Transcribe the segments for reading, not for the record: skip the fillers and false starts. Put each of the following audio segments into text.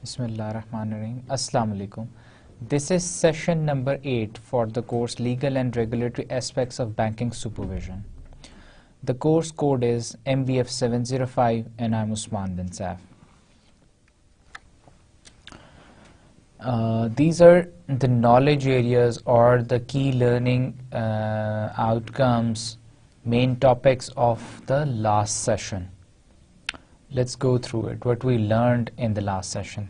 Bismillahirrahmanirrahim. Assalamu alaikum. This is session number 8 for the course Legal and Regulatory Aspects of Banking Supervision. The course code is MBF 705 and I'm Usman bin Saif. These are the knowledge areas or the key learning outcomes, main topics of the last session. Let's go through it. What we learned in the last session.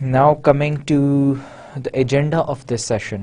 Now coming to the agenda of this session.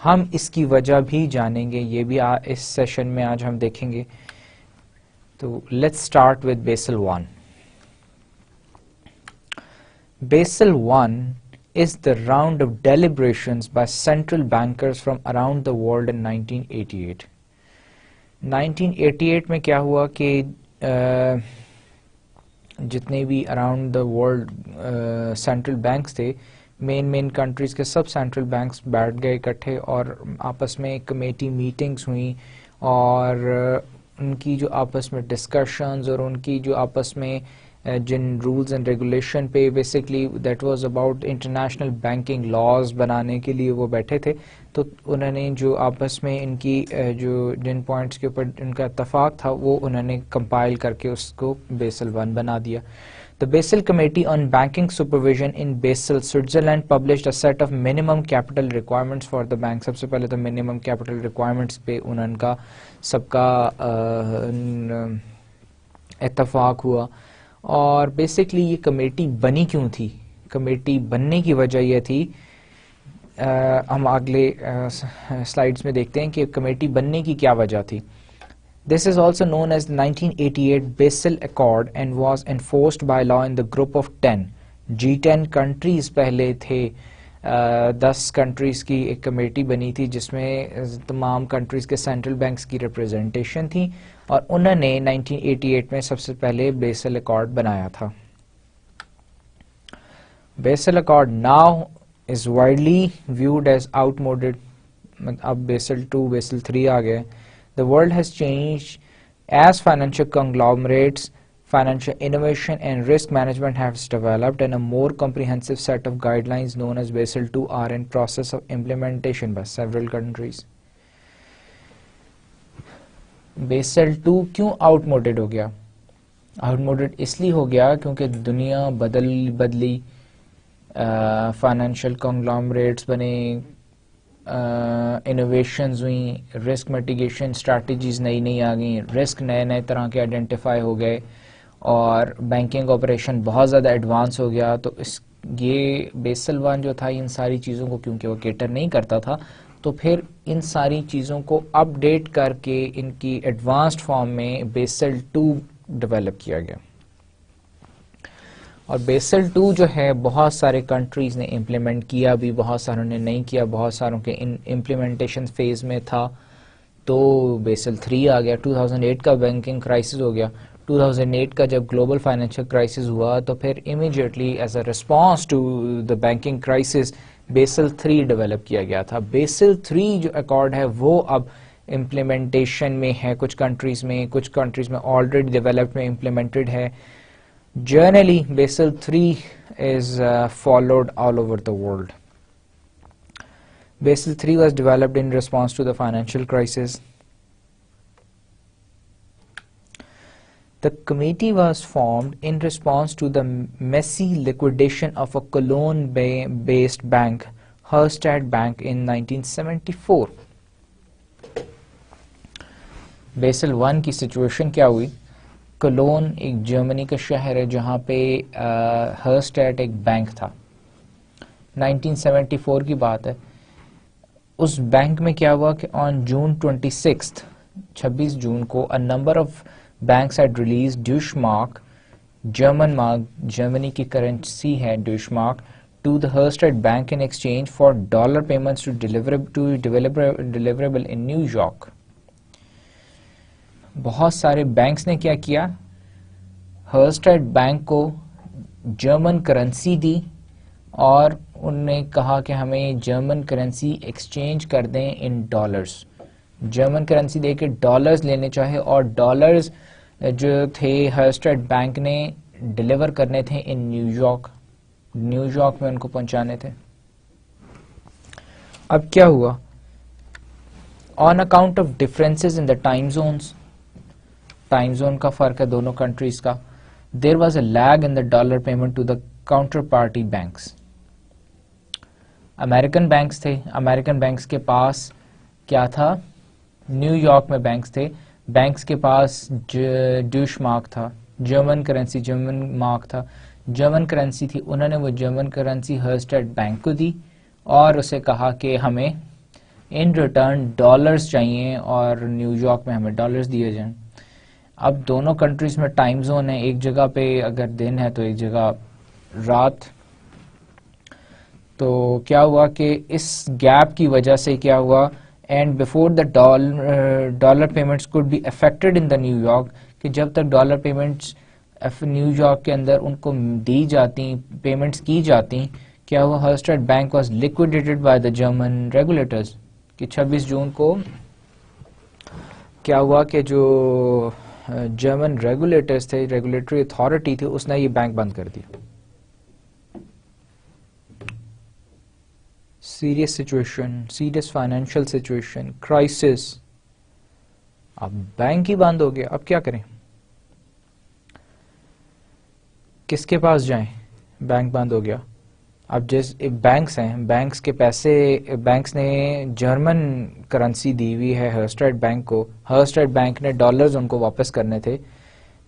ہم اس کی وجہ بھی جانیں گے, یہ بھی اس session میں آج ہم دیکھیں گے. تو let's start with Basel 1. Basel I is the round of deliberations by central bankers from around the world in 1988. 1988 میں کیا ہوا کہ جتنے بھی around the world central banks تھے, مین کنٹریز کے سب سینٹرل بینکس بیٹھ گئے اکٹھے اور آپس میں کمیٹی میٹنگز ہوئیں, اور ان کی جو آپس میں ڈسکشنز اور ان کی جو آپس میں جن رولز اینڈ ریگولیشن پہ basically that was about international banking laws بنانے کے لیے وہ بیٹھے تھے. تو انہوں نے جو آپس میں ان کی جو جن پوائنٹس کے اوپر ان کا اتفاق تھا وہ انہوں نے کمپائل کر کے اس کو بیسل 1 بنا دیا. The Basel Committee on Banking Supervision in Basel, Switzerland published a set of minimum capital requirements for the bank. سب سے پہلے تو minimum capital requirements پہ انہوں کا سب کا اتفاق ہوا. اور بیسکلی یہ کمیٹی بنی کیوں تھی؟ کمیٹی بننے کی وجہ یہ تھی, ہم اگلے سلائیڈز میں دیکھتے ہیں کہ کمیٹی بننے کی کیا وجہ تھی. This is also known as the 1988 Basel Accord and was enforced by law in the group of 10. G10 countries پہلے تھے, 10 کنٹریز کی ایک کمیٹی بنی تھی جس میں تمام کنٹریز کے سینٹرل بینکس کی ریپرزنٹیشن تھی, اور انہوں نے 1988 میں سب سے پہلے بیسل ایکارڈ بنایا تھا. Basel accord now is widely viewed as outmoded. اب بیسل 2 بیسل 3 آ گئے. The world has changed as financial conglomerates, financial innovation and risk management have developed, and a more comprehensive set of guidelines known as Basel II are in process of implementation by several countries. Basel II کیوں out موڈڈ ہو گیا؟ Out موڈڈ اس لیے ہو گیا کیونکہ دنیا بدلی, financial کنگلامریٹس بنے, innovations ہوئیں, risk mitigation strategies نئی آ گئیں, رسک نئے طرح کے آئیڈینٹیفائی ہو گئے, اور بینکنگ آپریشن بہت زیادہ ایڈوانس ہو گیا. تو یہ بیسل 1 جو تھا ان ساری چیزوں کو کیونکہ وہ کیٹر نہیں کرتا تھا, تو پھر ان ساری چیزوں کو اپ ڈیٹ کر کے ان کی ایڈوانسڈ فارم میں بیسل 2 ڈیولپ کیا گیا. اور بیسل 2 جو ہے بہت سارے کنٹریز نے امپلیمنٹ کیا بھی, بہت ساروں نے نہیں کیا, بہت ساروں کے امپلیمنٹیشن فیز میں تھا. تو بیسل 3 آ گیا. 2008 کا بینکنگ کرائسس ہو گیا. 2008 کا جب گلوبل فائنینشیل کرائسس ہوا تو پھر immediately as a response to the banking crisis Basel 3 ڈیولپ کیا گیا تھا. بیسل 3 جو ایکارڈ ہے وہ اب امپلیمنٹیشن میں ہے کچھ کنٹریز میں آلریڈی ڈیولپڈ میں امپلیمنٹڈ ہے. Generally, Basel III is followed all over the world. Basel III was developed in response to the financial crisis. The committee was formed in response to the messy liquidation of a Cologne-based bank, Herstatt Bank, in 1974. Basel I کی situation کیا ہوئی؟ Cologne ایک جرمنی کا شہر ہے جہاں پہ ہرسٹیٹ ایک بینک تھا. 1974 کی بات ہے. اس بینک میں کیا ہوا کہ آن جون 26 جون کو a number of banks had released Deutschmark, Germany کی کرنسی ہے Deutschmark, to the Herstatt Bank in exchange for dollar payments to deliverable in New York. بہت سارے بینکس نے کیا کیا؟ ہرسٹیٹ بینک کو جرمن کرنسی دی اور انہوں نے کہا کہ ہمیں جرمن کرنسی ایکسچینج کر دیں ان ڈالرز. جرمن کرنسی دے کے ڈالرز لینے چاہے, اور ڈالرز جو تھے ہرسٹیٹ بینک نے ڈیلیور کرنے تھے ان نیو یارک میں ان کو پہنچانے تھے. اب کیا ہوا؟ On account of differences in the time zone کا فرق ہے دونوں کنٹریز کا, there was a lag in the dollar payment to the counter party banks. American banks تھے, امریکن بینکس کے پاس کیا تھا؟ نیو یارک میں بینکس تھے, بینکس کے پاس ڈیوش مارک تھا, جرمن کرنسی جرمن مارک تھا, جرمن کرنسی تھی. انہوں نے وہ جرمن کرنسی ہرسٹیٹ بینک کو دی اور اسے کہا کہ ہمیں ان ریٹرن ڈالرز چاہیے اور نیو یارک میں ہمیں ڈالرز دیے جائیں. اب دونوں کنٹریز میں ٹائم زون ہے, ایک جگہ پہ اگر دن ہے تو ایک جگہ رات. تو کیا ہوا کہ اس گیپ کی وجہ سے کیا ہوا, and before the dollar payments could be affected in the New York, کہ جب تک ڈالر پیمنٹس نیو یارک کے اندر ان کو دی جاتی, پیمنٹس کی جاتی, کیا ہوا, Herstatt bank was liquidated by the German regulators. کہ 26 جون کو کیا ہوا کہ جو جرمن ریگولیٹرز تھے, ریگولیٹری اتھارٹی تھی, اس نے یہ بینک بند کر دیا. Serious situation, serious financial situation, crisis. اب بینک ہی بند ہو گیا, اب کیا کریں, کس کے پاس جائیں, بینک بند ہو گیا. اب جس بینکس ہیں, بینکس کے پیسے, بینکس نے جرمن کرنسی دی ہوئی ہے ہرسٹیڈ بینک کو, ہرسٹیڈ بینک نے ڈالرز ان کو واپس کرنے تھے,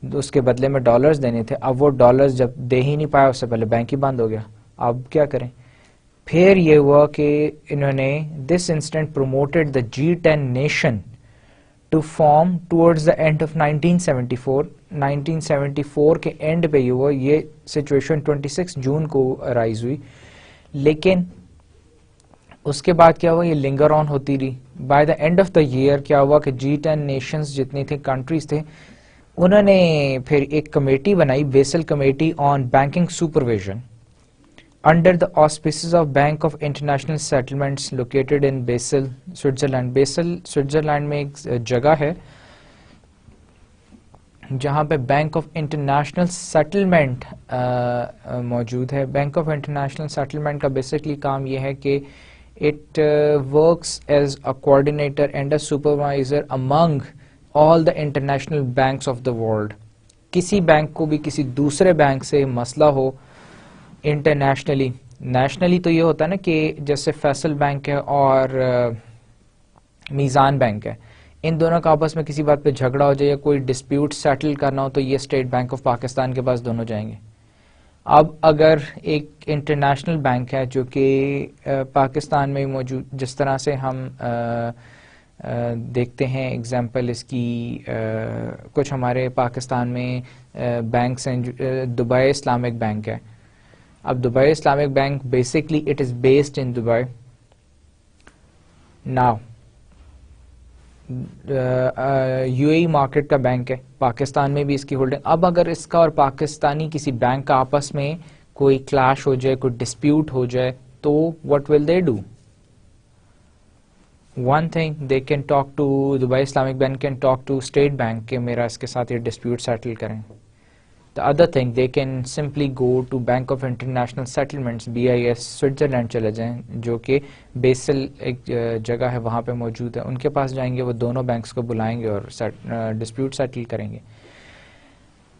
اس کے بدلے میں ڈالرز دینے تھے. اب وہ ڈالرز جب دے ہی نہیں پایا, اس سے پہلے بینک ہی بند ہو گیا. اب کیا کریں, پھر یہ ہوا کہ انہوں نے this instant promoted the G10 nation to form towards the end of 1974. 1974 کے اینڈ پہ یہ ہوا, یہ سچویشن 26 جون کو رائز ہوئی. لیکن اس کے بعد کیا ہوا, یہ لنگر آن ہوتی رہی. By the end of the year کیا ہوا کہ G10 نیشنز جتنی تھے, کنٹریز تھے, انہوں نے پھر ایک کمیٹی بنائی, Basel committee on banking supervision, under the auspices of Bank of International Settlements located in Basel, Switzerland. Basel, Switzerland میں ایک جگہ ہے جہاں پہ بینک آف انٹرنیشنل سیٹلمنٹ موجود ہے. بینک آف انٹرنیشنل سیٹلمنٹ کا بیسکلی کام یہ ہے کہ it works as a coordinator and a supervisor Umang all the international banks of the world. کسی بینک کو بھی کسی دوسرے بینک سے مسئلہ ہو انٹرنیشنلی, نیشنلی تو یہ ہوتا ہے نا کہ جیسے فیصل بینک ہے اور میزان بینک ہے, ان دونوں کا آپس میں کسی بات پہ جھگڑا ہو جائے یا کوئی ڈسپیوٹ سیٹل کرنا ہو تو یہ اسٹیٹ بینک آف پاکستان کے پاس دونوں جائیں گے. اب اگر ایک انٹرنیشنل بینک ہے جو کہ پاکستان میں موجود, جس طرح سے ہم دیکھتے ہیں اگزامپل اس کی, کچھ ہمارے پاکستان میں بینکس ہیں, دبئی اسلامک بینک ہے. اب Dubai Islamic bank basically it is based in Dubai. Now UAE market کا بینک ہے, پاکستان میں بھی اس کی ہولڈنگ. اب اگر اس کا اور پاکستانی کسی بینک کا آپس میں کوئی کلیش ہو جائے, کوئی ڈسپیوٹ ہو جائے, تو what will they do? One thing, they can talk to Dubai Islamic Bank, can talk to State Bank کہ میرا اس کے ساتھ یہ ڈسپیوٹ سیٹل کریں. The other thing, they can simply go to Bank of International Settlements BIS Switzerland چلے جائیں, جو کہ بیسل ایک جگہ ہے وہاں پہ موجود ہے, ان کے پاس جائیں گے, وہ دونوں بینکس کو بلائیں گے اور ڈسپیوٹ سیٹل کریں گے.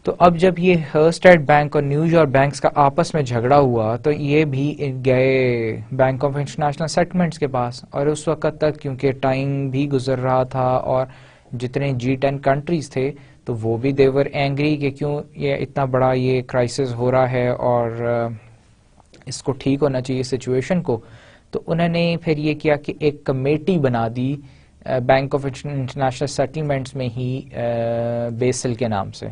تو اب جب یہ ہرسٹیڈ بینک اور نیو یارک بینکس کا آپس میں جھگڑا ہوا تو یہ بھی گئے بینک آف انٹرنیشنل سیٹلمنٹس کے پاس, اور اس وقت تک کیونکہ ٹائم بھی گزر رہا تھا اور جتنے G10 کنٹریز تھے تو وہ بھی دیور اینگری کہ کیوں یہ اتنا بڑا یہ کرائسس ہو رہا ہے اور اس کو ٹھیک ہونا چاہیے سچویشن کو. تو انہوں نے پھر یہ کیا کہ ایک کمیٹی بنا the bank of international settlements میں ہی, بیسل کے نام سے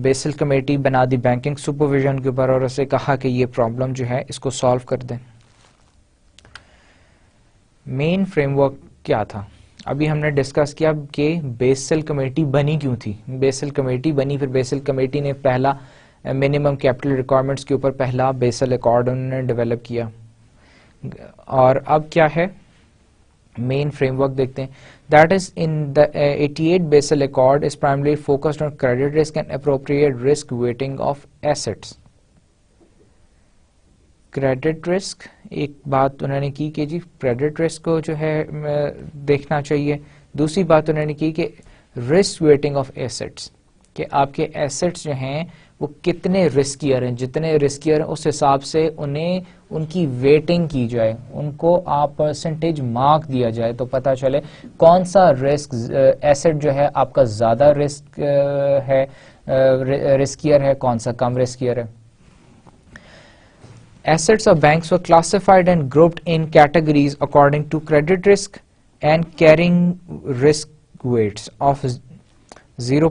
بیسل کمیٹی بنا دی بینکنگ سپرویژن کے اوپر, اور اسے کہا کہ یہ پرابلم جو ہے اس کو سالو کر دیں. مین فریم ورک کیا تھا ابھی ہم نے ڈسکس کیا کہ بیسل کمیٹی بنی کیوں تھی. بیسل کمیٹی بنی, پھر بیسل کمیٹی نے پہلا منیمم کیپٹل ریکوائرمنٹس کے اوپر پہلا بیسل ایکارڈ انہوں نے ڈیولپ کیا. اور اب کیا ہے مین فریم ورک دیکھتے ہیں. That is, in the 88 Basel Accord is primarily focused on credit risk and appropriate risk weighting of assets. Credit risk ایک بات انہوں نے کی کہ جی کریڈٹ رسک کو جو ہے دیکھنا چاہیے. دوسری بات انہوں نے کی کہ رسک ویٹنگ آف ایسٹس, کہ آپ کے ایسٹس جو ہیں وہ کتنے رسکیئر ہیں, جتنے رسکیئر ہیں اس حساب سے انہیں ان کی ویٹنگ کی جائے, ان کو آپ پرسنٹیج مارک دیا جائے تو پتہ چلے کون سا رسک ایسٹ جو ہے آپ کا زیادہ رسک ہے, رسکیئر ہے, کون سا کم رسکیئر ہے. Assets of banks were classified and grouped in categories according to credit risk and carrying risk weights of zero.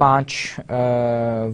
5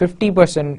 50%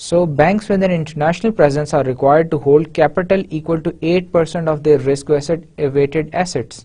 So banks with an international presence are required to hold capital equal to 8% of their risk-weighted assets.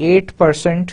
8%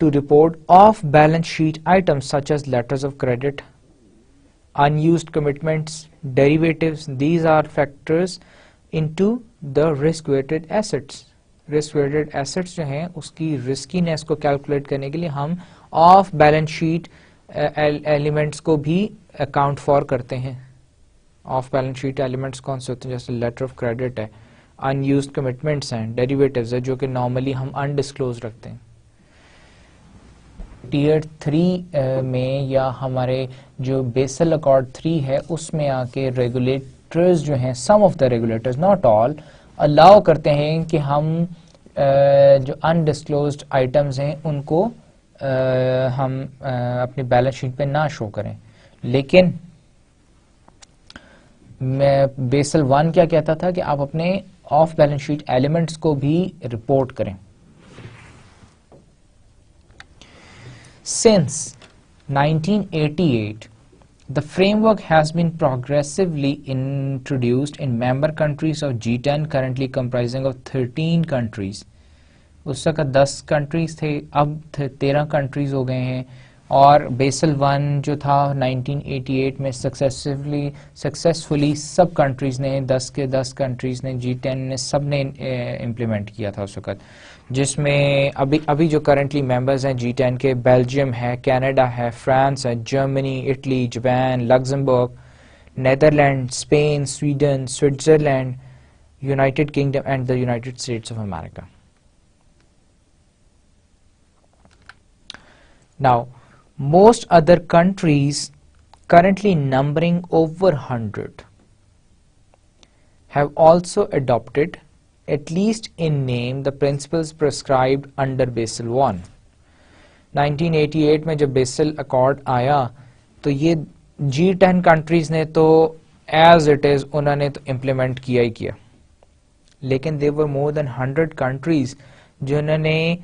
to report off balance sheet items such as letters of credit, unused commitments, derivatives, these are factors into the risk weighted assets. risk weighted assets جو ہیں اس کی riskiness کو calculate کرنے کے لیے ہم of balance sheet elements کو بھی اکاؤنٹ فار کرتے ہیں. آف بیلنس شیٹ ایلیمنٹس کون سے ہوتے ہیں؟ جیسے لیٹر آف کریڈٹ ہے, ان یوزڈ کمٹمنٹس ہیں, ڈیریویٹیوز ہے جو کہ نارملی ہم انڈسکلوز رکھتے ہیں. ٹیئر 3 میں یا ہمارے جو بیسل اکارڈ 3 ہے اس میں آ کے ریگولیٹرز جو ہیں, some of the regulators not all, allow کرتے ہیں کہ ہم جو انڈسکلوزڈ آئٹمز ہیں ان کو ہم اپنی بیلنس شیٹ پہ نہ شو کریں. لیکن بیسل 1 کیا کہتا تھا کہ آپ اپنے آف بیلنس شیٹ ایلیمنٹس کو بھی رپورٹ کریں. Since 1988, the framework has been progressively introduced in member countries of G10, currently comprising of 13 countries. اس وقت 10 countries تھے, اب 13 countries ہو گئے ہیں, اور بیسل 1 جو تھا 1988 میں سکسیسفلی سب کنٹریز نے 10 کے 10 کنٹریز نے G10 نے سب نے امپلیمنٹ کیا تھا اس وقت, جس میں ابھی جو کرنٹلی ممبرز ہیں G10 کے, بیلجیم ہے, کینیڈا ہے, فرانس ہے, Germany, Italy, Japan, Luxembourg, Netherland, Spain, Sweden, Switzerland, United Kingdom and the United States of America. Now, most other countries currently numbering over 100 have also adopted, at least in name, the principles prescribed under Basel I. 1988 میں جب Bessel accord آیا تو یہ G10 countries نے تو as it is انہوں نے تو امپلیمنٹ کیا ہی کیا, لیکن there were more than 100 countries جنہوں نے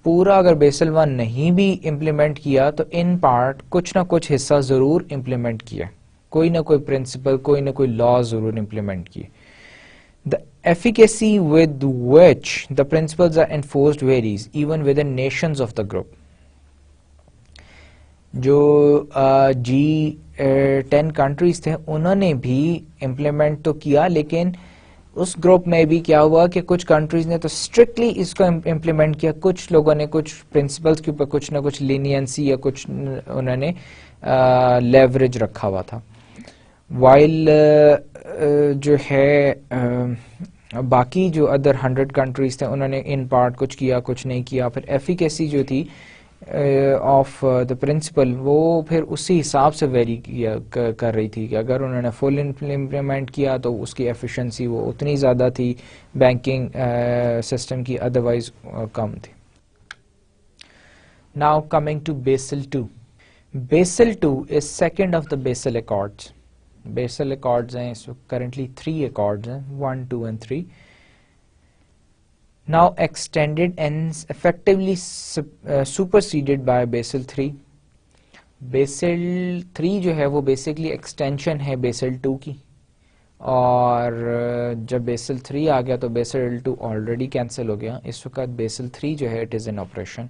پورا اگر بیسل 1 نہیں بھی امپلیمنٹ کیا تو ان پارٹ کچھ نہ کچھ حصہ ضرور امپلیمنٹ کیا, کوئی نہ کوئی پرنسپل, کوئی نہ کوئی لا ضرور امپلیمنٹ کی. The efficacy with which the principles are enforced varies even within nations of the group. جو G10 کنٹریز تھے انہوں نے بھی امپلیمنٹ تو کیا, لیکن اس گروپ میں بھی کیا ہوا کہ کچھ کنٹریز نے تو اسٹرکٹلی اس کو امپلیمنٹ کیا, کچھ لوگوں نے کچھ پرنسپلز کے اوپر کچھ نہ کچھ لینینسی یا کچھ انہوں نے لیوریج رکھا ہوا تھا, وائل جو ہے باقی جو ادر 100 کنٹریز تھے انہوں نے ان پارٹ کچھ کیا کچھ نہیں کیا. پھر ایفیکیسی جو تھی آف دا پرنسپل وہ پھر اسی حساب سے ویری کر رہی تھی کہ اگر انہوں نے فل امپلیمنٹ کیا تو اس کی ایفیشنسی وہ اتنی زیادہ تھی بینکنگ سسٹم کی, ادروائز کم تھی. Now coming to Basel II. Basel II is second of the Basel Accords. Basel Accords ہیں اس وقت currently 3 Accords ہیں, 1, 2 and 3. Now extended and effectively superseded by Basel III. Basel III جو ہے وہ basically extension ہے Basel II کی, اور جب Basel III آ گیا تو Basel II آلریڈی کینسل ہو گیا. اس وقت Basel III جو ہے it is in operation,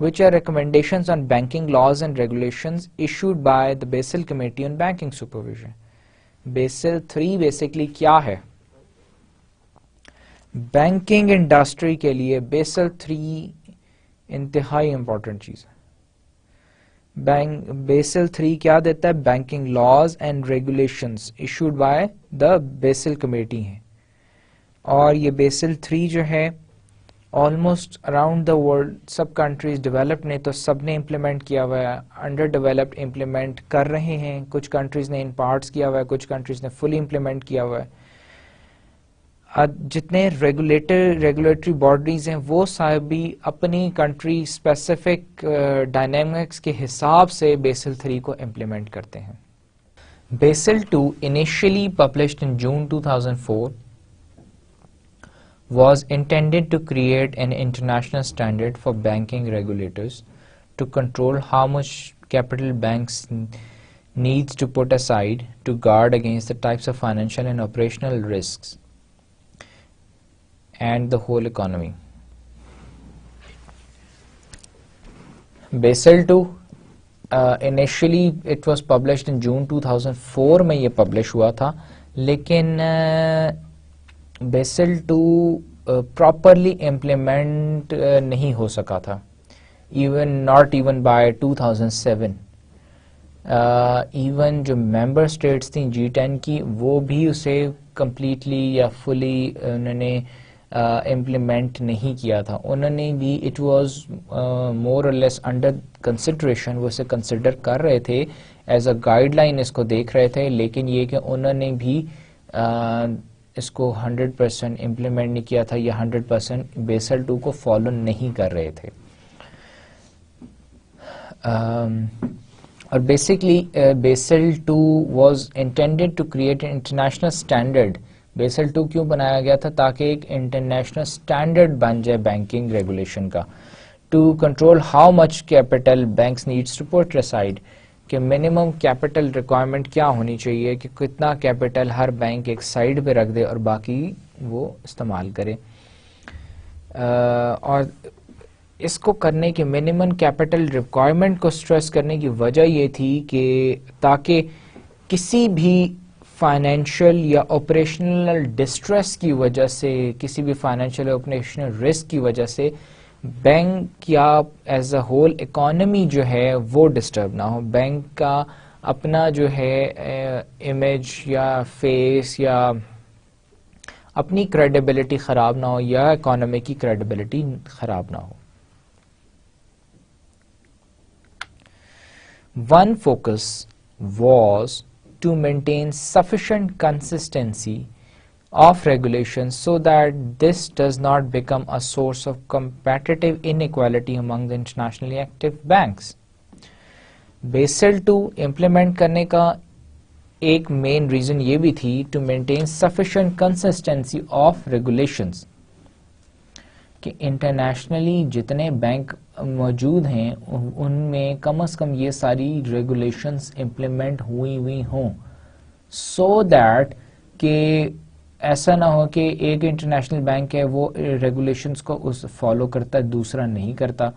which are recommendations on banking laws and regulations issued by the Basel Committee on Banking Supervision. Basel III basically کیا ہے؟ Banking industry کے لیے Bessel 3 انتہائی important چیز ہے. بیسل 3 کیا دیتا ہے؟ Banking laws and regulations issued by the Basel committee ہیں, اور یہ بیسل 3 جو ہے آلموسٹ اراؤنڈ دا ورلڈ سب کنٹریز ڈیولپڈ نے تو سب نے امپلیمنٹ کیا ہوا ہے, انڈر ڈیولپڈ امپلیمنٹ کر رہے ہیں, کچھ کنٹریز نے ان پارٹس کیا ہوا ہے, کچھ کنٹریز نے فلی امپلیمنٹ کیا ہوا ہے. جتنے ریگولیٹری باڈیز ہیں وہ صاحب بھی اپنی کنٹری اسپیسیفک ڈائنامکس کے حساب سے بیسل 3 کو امپلیمنٹ کرتے ہیں. Basel 2 initially published in June 2004 was intended to create an international standard for banking regulators to control how much capital banks needs to put aside to guard against the types of financial and operational risks and the whole economy. Basel II initially it was published in June 2004 میں یہ publish ہوا تھا، لیکن Bessel 2 properly implement نہیں ہو سکا تھا، not even by 2007. Even جو ممبر اسٹیٹس تھیں G10 کی، وہ بھی اسے کمپلیٹلی یا فلی انہوں نے امپلیمنٹ نہیں کیا تھا. انہوں نے بھی اٹ واز مور اور لیس انڈر کنسیڈریشن، وہ اسے کنسیڈر کر رہے تھے، ایز اے گائیڈ لائن اس کو دیکھ رہے تھے، لیکن یہ کہ انہوں نے بھی اس کو 100% امپلیمنٹ نہیں کیا تھا یا 100% بیسل 2 کو فالو نہیں کر رہے تھے. اور basically Basel 2 was intended to create an international standard. Basel 2 کیوں بنایا گیا تھا؟ تاکہ ایک انٹرنیشنل اسٹینڈرڈ بن جائے بینکنگ ریگولیشن کا. To control how much capital banks needs to put aside, کہ منیمم کیپٹل ریکوائرمنٹ کیا ہونی چاہیے، کہ کتنا کیپٹل ہر بینک ایک سائڈ پہ رکھ دے اور باقی وہ استعمال کرے. اور اس کو کرنے کے منیمم کیپٹل ریکوائرمنٹ کو سٹریس کرنے کی وجہ یہ تھی کہ تاکہ کسی بھی فائنینشیل یا آپریشنل ڈسٹریس کی وجہ سے، کسی بھی فائنینشیل آپریشنل رسک کی وجہ سے بینک یا ایز اے ہول اکانومی جو ہے وہ ڈسٹرب نہ ہو، بینک کا اپنا جو ہے امیج یا فیس یا اپنی کریڈیبلٹی خراب نہ ہو یا اکانومی کی کریڈیبلٹی خراب نہ ہو. One focus was to maintain sufficient consistency of regulations so that this does not become a source of competitive inequality among the internationally active banks. Basel II implement کرنے کا ایک main reason یہ بھی تھی to maintain sufficient consistency of regulations، کہ internationally جتنے bank موجود ہیں ان میں کم از کم یہ ساری ریگولیشنز امپلیمنٹ ہوئی ہوں، سو دیٹ کہ ایسا نہ ہو کہ ایک انٹرنیشنل بینک ہے وہ ریگولیشنز کو فالو کرتا ہے، دوسرا نہیں کرتا.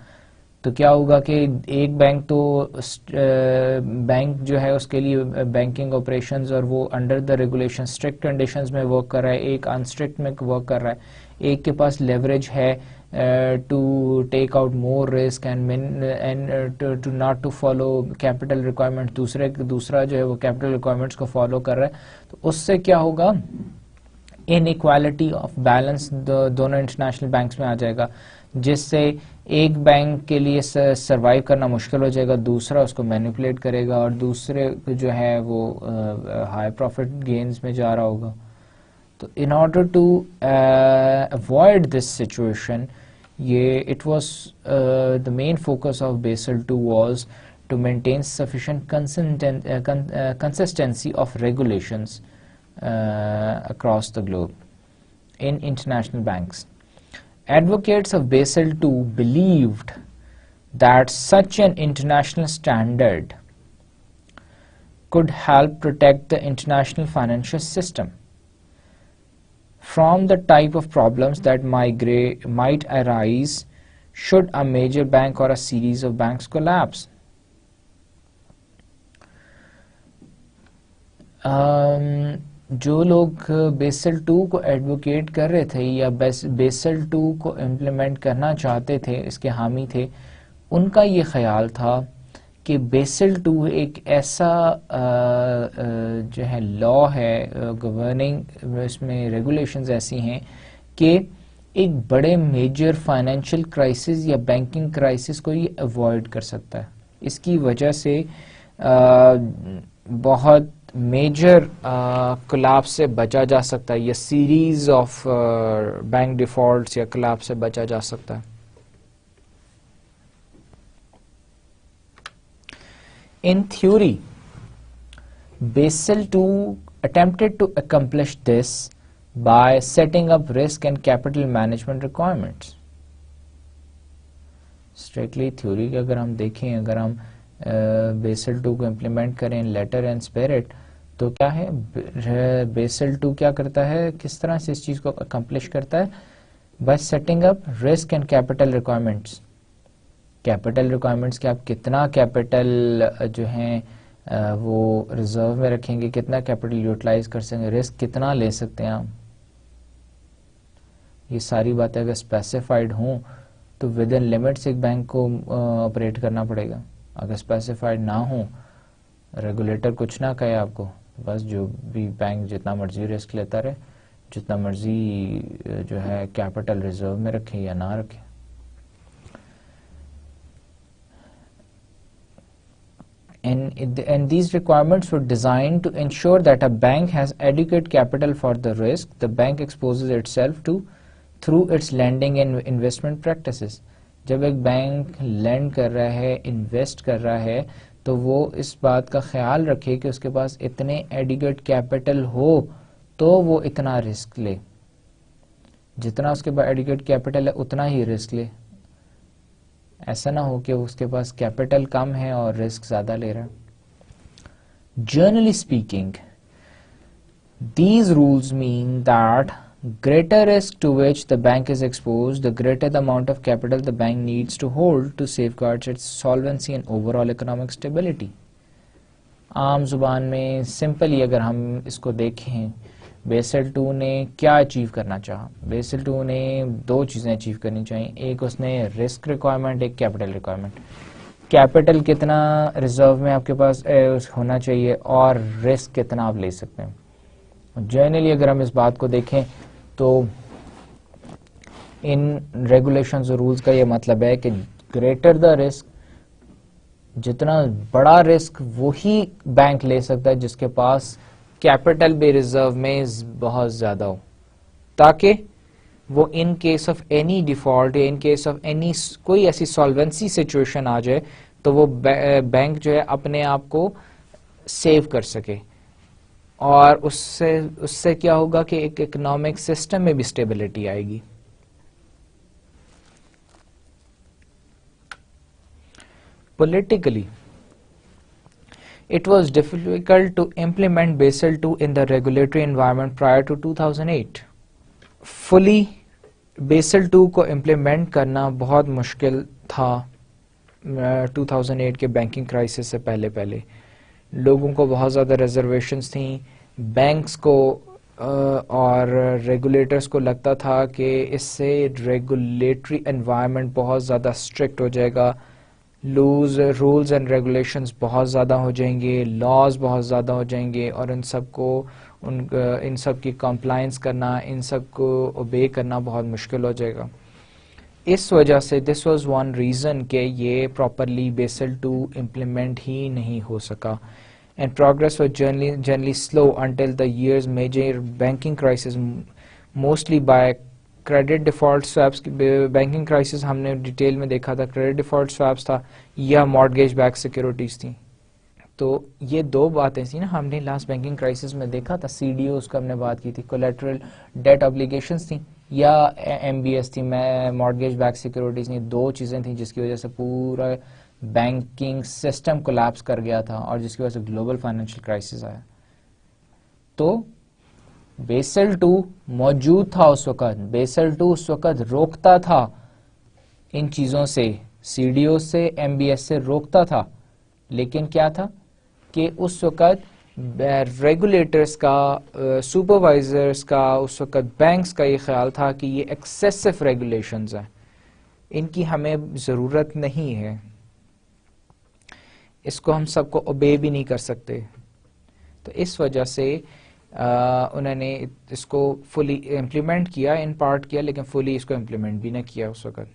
تو کیا ہوگا کہ ایک بینک تو بینک جو ہے اس کے لیے بینکنگ آپریشنز اور وہ under the regulation strict conditions میں ورک کر رہا ہے، ایک انسٹرکٹ میں ورک کر رہا ہے، ایک کے پاس لیوریج ہے to take out more risk and to not to follow capital requirement, دوسرا جو ہے وہ کیپٹل ریکوائرمنٹس کو فالو کر رہا ہے. تو اس سے کیا ہوگا؟ ان ایکوالٹی آف بیلنس دونوں انٹرنیشنل بینکس میں آ جائے گا، جس سے ایک بینک کے لیے سروائیو کرنا مشکل ہو جائے گا، دوسرا اس کو مینیپولیٹ کرے گا اور دوسرے جو ہے وہ ہائی پروفٹ گینز میں جا رہا ہوگا. تو in order to avoid this situation, it was the main focus of Basel II was to maintain sufficient consistency of regulations across the globe in international banks. Advocates of Basel II believed that such an international standard could help protect the international financial system from the type of problems that might arise should a major bank or a series of banks collapse. جو لوگ Bessel 2 کو advocate کر رہے تھے یا Bessel 2 کو implement کرنا چاہتے تھے، اس کے حامی تھے، ان کا یہ خیال تھا کہ بیسل 2 ایک ایسا جو ہے لا ہے گورننگ، اس میں ریگولیشنز ایسی ہیں کہ ایک بڑے میجر فائنینشیل کرائسس یا بینکنگ کرائسس کو یہ ایوائڈ کر سکتا ہے. اس کی وجہ سے بہت میجر کولاپس سے بچا جا سکتا ہے، یا سیریز آف بینک ڈیفالٹس یا کولاپس سے بچا جا سکتا ہے. In theory, Basel II attempted to accomplish this by setting up risk and capital management requirements. Strictly theory کا اگر ہم دیکھیں، اگر ہم Basel II کو implement کریں letter and spirit، تو کیا ہے Basel II کیا کرتا ہے، کس طرح سے اس چیز کو accomplish کرتا ہے؟ By setting up risk and capital requirements. Capital requirements کہ آپ کتنا کیپٹل جو ہیں وہ ریزرو میں رکھیں گے, کتنا کیپٹل یوٹیلائز کر سکیں گے, رسک کتنا لے سکتے ہیں آپ. یہ ساری باتیں اگر اسپیسیفائڈ ہوں تو ود ان لمٹس ایک بینک کو آپریٹ کرنا پڑے گا. اگر اسپیسیفائڈ نہ ہوں, ریگولیٹر کچھ نہ کہے آپ کو, بس جو بھی بینک جتنا مرضی رسک لیتا رہے, جتنا مرضی جو ہے کیپٹل ریزرو میں رکھے یا نہ رکھے. And these requirements were designed to ensure that a bank has adequate capital for the risk the bank exposes itself to through its lending and investment practices. جب ایک بینک لینڈ کر رہا ہے, انویسٹ کر رہا ہے, تو وہ اس بات کا خیال رکھے کہ اس کے پاس اتنے ایڈیکویٹ کیپٹل ہو تو وہ اتنا رسک لے. جتنا اس کے پاس ایڈیکویٹ کیپٹل ہے اتنا ہی رسک لے. ایسا نہ ہو کہ اس کے پاس کیپٹل کم ہے اور رسک زیادہ لے رہا ہے. Generally speaking, these rules mean that greater risk to which the bank is exposed, the greater the amount of capital the bank needs to hold to safeguard its solvency and overall economic stability. عام زبان میں simply اگر ہم اس کو دیکھیں, Bessel 2 نے کیا achieve کرنا چاہا؟ بیسل 2 نے دو چیزیں اچیو کرنی چاہیے. ایک اس نے رسک ریکوائرمنٹ, ایک کیپٹل ریکوائرمنٹ. کیپٹل کتنا ریزرو میں آپ کے پاس ہونا چاہیے اور رسک کتنا آپ لے سکتے ہیں. جنرلی اگر ہم اس بات کو دیکھیں تو ان ریگولیشنز اور رولز کا یہ مطلب ہے کہ گریٹر دا رسک, جتنا بڑا رسک وہی بینک لے سکتا ہے جس کے پاس کیپٹل بھی ریزرو میں بہت زیادہ ہو, تاکہ وہ in case of any default یا ان کیس آف اینی کوئی ایسی سالوینسی سچویشن آ جائے تو وہ بینک جو ہے اپنے آپ کو سیو کر سکے. اور اس سے کیا ہوگا کہ ایک اکنامک سسٹم میں بھی اسٹیبلٹی آئے گی. Politically, it was difficult to implement Basel II in the regulatory environment prior to 2008. Fully Basel II کو امپلیمنٹ کرنا بہت مشکل تھا 2008 کے بینکنگ کرائسس سے پہلے. لوگوں کو بہت زیادہ ریزرویشنز تھیں, بینکس کو اور ریگولیٹرز کو لگتا تھا کہ اس سے ریگولیٹری انوائرمنٹ بہت زیادہ اسٹرکٹ ہو جائے گا, رولز اینڈ ریگولیشنز بہت زیادہ ہو جائیں گے, لاز بہت زیادہ ہو جائیں گے, اور ان سب کی کمپلائنس کرنا, ان سب کو اوبے کرنا بہت مشکل ہو جائے گا. اس وجہ سے دس واز ون ریزن کہ یہ پراپرلی بیسل 2 امپلیمنٹ ہی نہیں ہو سکا. And progress was generally slow until the years major banking crisis, mostly by credit default swaps. Banking crisis ہم نے ڈیٹیل میں دیکھا تھا, کریڈٹ ڈیفالٹ سویپس تھا یا مارگیج بیک سیکورٹیز تھیں. تو یہ دو باتیں تھیں نا, ہم نے لاسٹ بینکنگ کرائسس میں دیکھا تھا. سی ڈی اوز کا ہم نے بات کی تھی, کولیٹرل ڈیٹ ابلیگیشنز تھیں یا ایم بی ایس تھی, مارگیج بیک سیکورٹیز تھیں. دو چیزیں تھیں جس کی وجہ سے پورا بینکنگ سسٹم کولیپس کر گیا تھا اور جس کی وجہ سے گلوبل فائنینشیل کرائسس آیا. تو بیسل 2 موجود تھا اس وقت. بیسل 2 اس وقت روکتا تھا ان چیزوں سے, سی ڈی او سے, ایم بی ایس سے روکتا تھا. لیکن کیا تھا کہ اس وقت ریگولیٹرز کا, سپروائزرز کا, اس وقت بینکس کا یہ خیال تھا کہ یہ ایکسیسو ریگولیشنز ہیں, ان کی ہمیں ضرورت نہیں ہے, اس کو ہم سب کو اوبے بھی نہیں کر سکتے. تو اس وجہ سے انہوں نے اس کو فلی امپلیمنٹ کیا, ان پارٹ کیا, لیکن فلی اس کو امپلیمنٹ بھی نہ کیا اس وقت,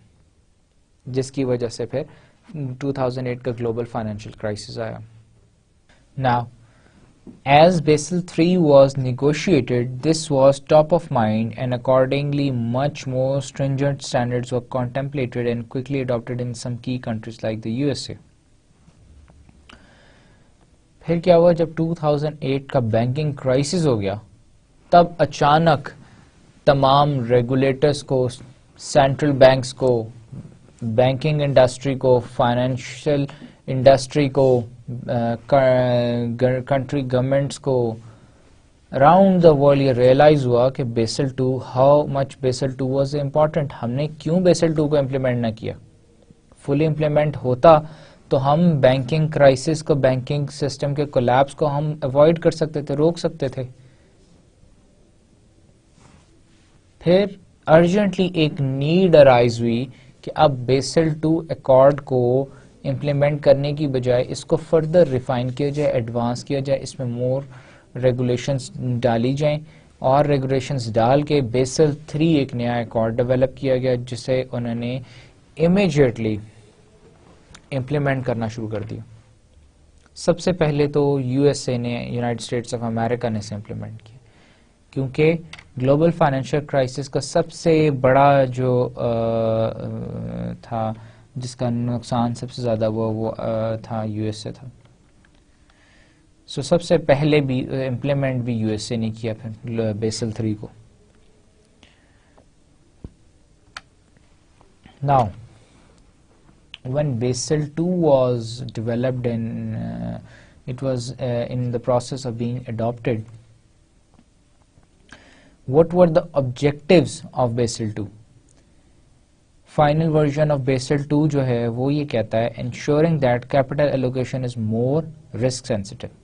جس کی وجہ سے پھر 2008 کا گلوبل فائنینشیل کرائسس آیا. Now, as Basel III was negotiated, this was top of mind, and accordingly much more stringent standards were contemplated and quickly adopted in some key countries like the USA. پھر کیا ہوا, جب 2008 کا banking crisis ہو گیا تب اچانک تمام regulators کو, سینٹرل بینکس کو, بینکنگ انڈسٹری کو, فائنینشیل انڈسٹری کو, کنٹری گورنمنٹس کو, اراؤنڈ دا ورلڈ یہ ریئلائز ہوا کہ Basel 2, how much Basel 2 was important. ہم نے کیوں بیسل 2 کو امپلیمنٹ نہ کیا؟ فلی امپلیمنٹ ہوتا تو ہم بینکنگ کرائسس کو, بینکنگ سسٹم کے کولیپس کو ہم اوائڈ کر سکتے تھے, روک سکتے تھے. پھر ارجنٹلی ایک نیڈ ارائز ہوئی کہ اب بیسل 2 ایکارڈ کو امپلیمنٹ کرنے کی بجائے اس کو فردر ریفائن کیا جائے, ایڈوانس کیا جائے, اس میں مور ریگولیشنز ڈالی جائیں, اور ریگولیشنز ڈال کے بیسل 3 ایک نیا ایکارڈ ڈیولپ کیا گیا جسے انہوں نے امیجیٹلی امپلیمنٹ کرنا شروع کر دیا. سب سے پہلے تو یو ایس اے نے, یونائٹڈ اسٹیٹس آف امریکہ نے اسے امپلیمنٹ کیا, کیونکہ گلوبل فائنینشیل کرائسس کا سب سے بڑا جو تھا, جس کا نقصان سب سے زیادہ وہ تھا, یو ایس اے تھا. سو سب سے پہلے بھی امپلیمنٹ بھی یو ایس اے نے کیا پھر بیسل 3 کو. Now, when Basel II was developed and it was in the process of being adopted, what were the objectives of Basel II? Final version of Basel II جو ہے وہ یہ کہتا ہے ensuring that capital allocation is more risk sensitive.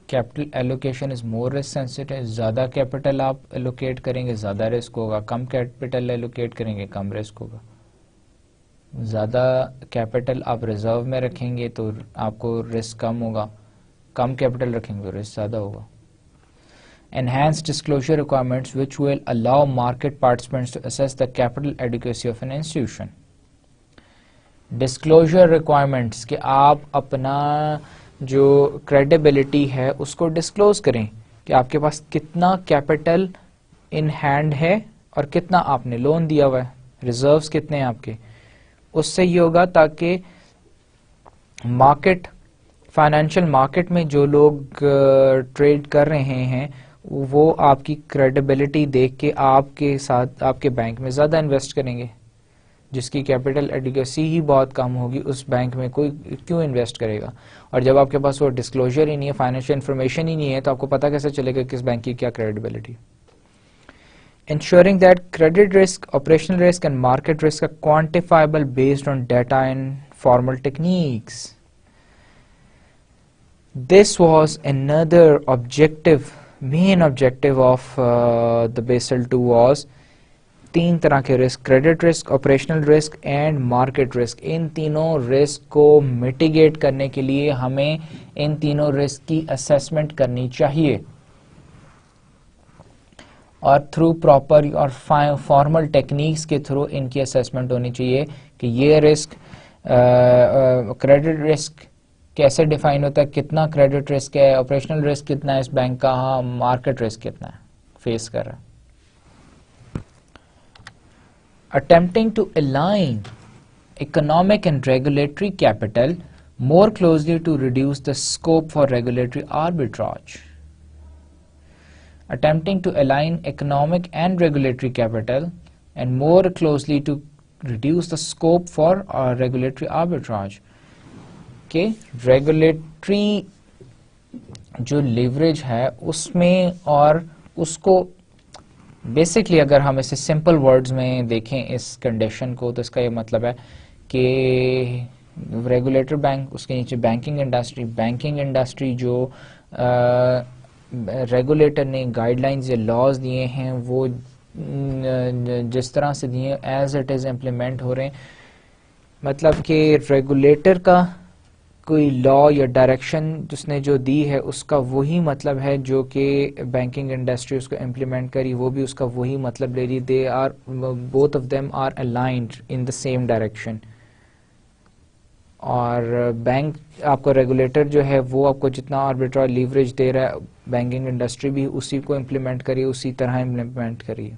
Capital allocation is more risk sensitive. زیادہ capital آپ allocate کریں گے زیادہ رسک ہوگا, کم کیپٹل ایلوکیٹ کریں گے کم رسک ہوگا. زیادہ کیپٹل آپ ریزرو میں رکھیں گے تو آپ کو رسک کم ہوگا, کم کیپٹل رکھیں گے تو رسک زیادہ ہوگا. Enhanced disclosure requirements which will allow market participants to assess the capital adequacy of an institution. Disclosure requirements کہ آپ اپنا جو کریڈیبلٹی ہے اس کو ڈسکلوز کریں کہ آپ کے پاس کتنا کیپٹل ان ہینڈ ہے اور کتنا آپ نے لون دیا ہوا ہے, ریزروز کتنے ہیں آپ کے. اس سے یہ ہوگا تاکہ مارکیٹ, فائنینشیل مارکیٹ میں جو لوگ ٹریڈ کر رہے ہیں وہ آپ کی کریڈیبلٹی دیکھ کے آپ کے ساتھ, آپ کے بینک میں زیادہ انویسٹ کریں گے. جس کی کیپٹل ایڈیکویسی ہی بہت کم ہوگی اس بینک میں کوئی کیوں انویسٹ کرے گا. اور جب آپ کے پاس وہ ڈسکلوجر ہی نہیں ہے, فائنینشیل انفارمیشن ہی نہیں ہے, تو آپ کو پتا کیسے چلے گا کس بینک کی کیا credibility. Ensuring that credit risk, operational risk and market risk are quantifiable based on data and formal techniques. This was another objective, main objective of the Basel II was 3 طرح کے risk, credit risk, operational risk and market risk. ان تینوں risk کو mitigate کرنے کے لیے ہمیں ان تینوں رسک کی اسیسمنٹ کرنی چاہیے, اور تھرو پراپر اور فارمل ٹیکنیکس کے تھرو ان کی اسیسمنٹ ہونی چاہیے کہ یہ رسک, کریڈٹ رسک کیسے ڈیفائن ہوتا ہے, کتنا کریڈٹ رسک ہے, آپریشنل رسک کتنا ہے اس بینک کا, مارکیٹ رسک کتنا ہے فیس کر رہا ہے. Attempting to align economic and regulatory capital more closely to reduce the scope for regulatory arbitrage. Attempting to align economic and regulatory capital and more closely to reduce the scope for regulatory arbitrage. کہ regulatory جو leverage ہے اس میں, اور اس کو basically اگر ہم اسے simple words میں دیکھیں اس کنڈیشن کو, تو اس کا یہ مطلب ہے کہ ریگولیٹر بینک, اس کے نیچے بینکنگ انڈسٹری جو ریگولیٹر نے گائیڈ لائنز یا لاز دیے ہیں وہ جس طرح سے دیے ایز اٹ از امپلیمنٹ ہو رہے ہیں. مطلب کہ ریگولیٹر کا کوئی لا یا ڈائریکشن جس نے جو دی ہے اس کا وہی مطلب ہے جو کہ بینکنگ انڈسٹری اس کو امپلیمنٹ کری, وہ بھی اس کا وہی مطلب لے رہی. They are both of them are aligned in the same direction. اور بینک آپ کو ریگولیٹر جو ہے وہ آپ کو جتنا آربیٹرال لیوریج دے رہا ہے, بینکنگ انڈسٹری بھی اسی کو امپلیمنٹ کری, اسی طرح امپلیمنٹ کری.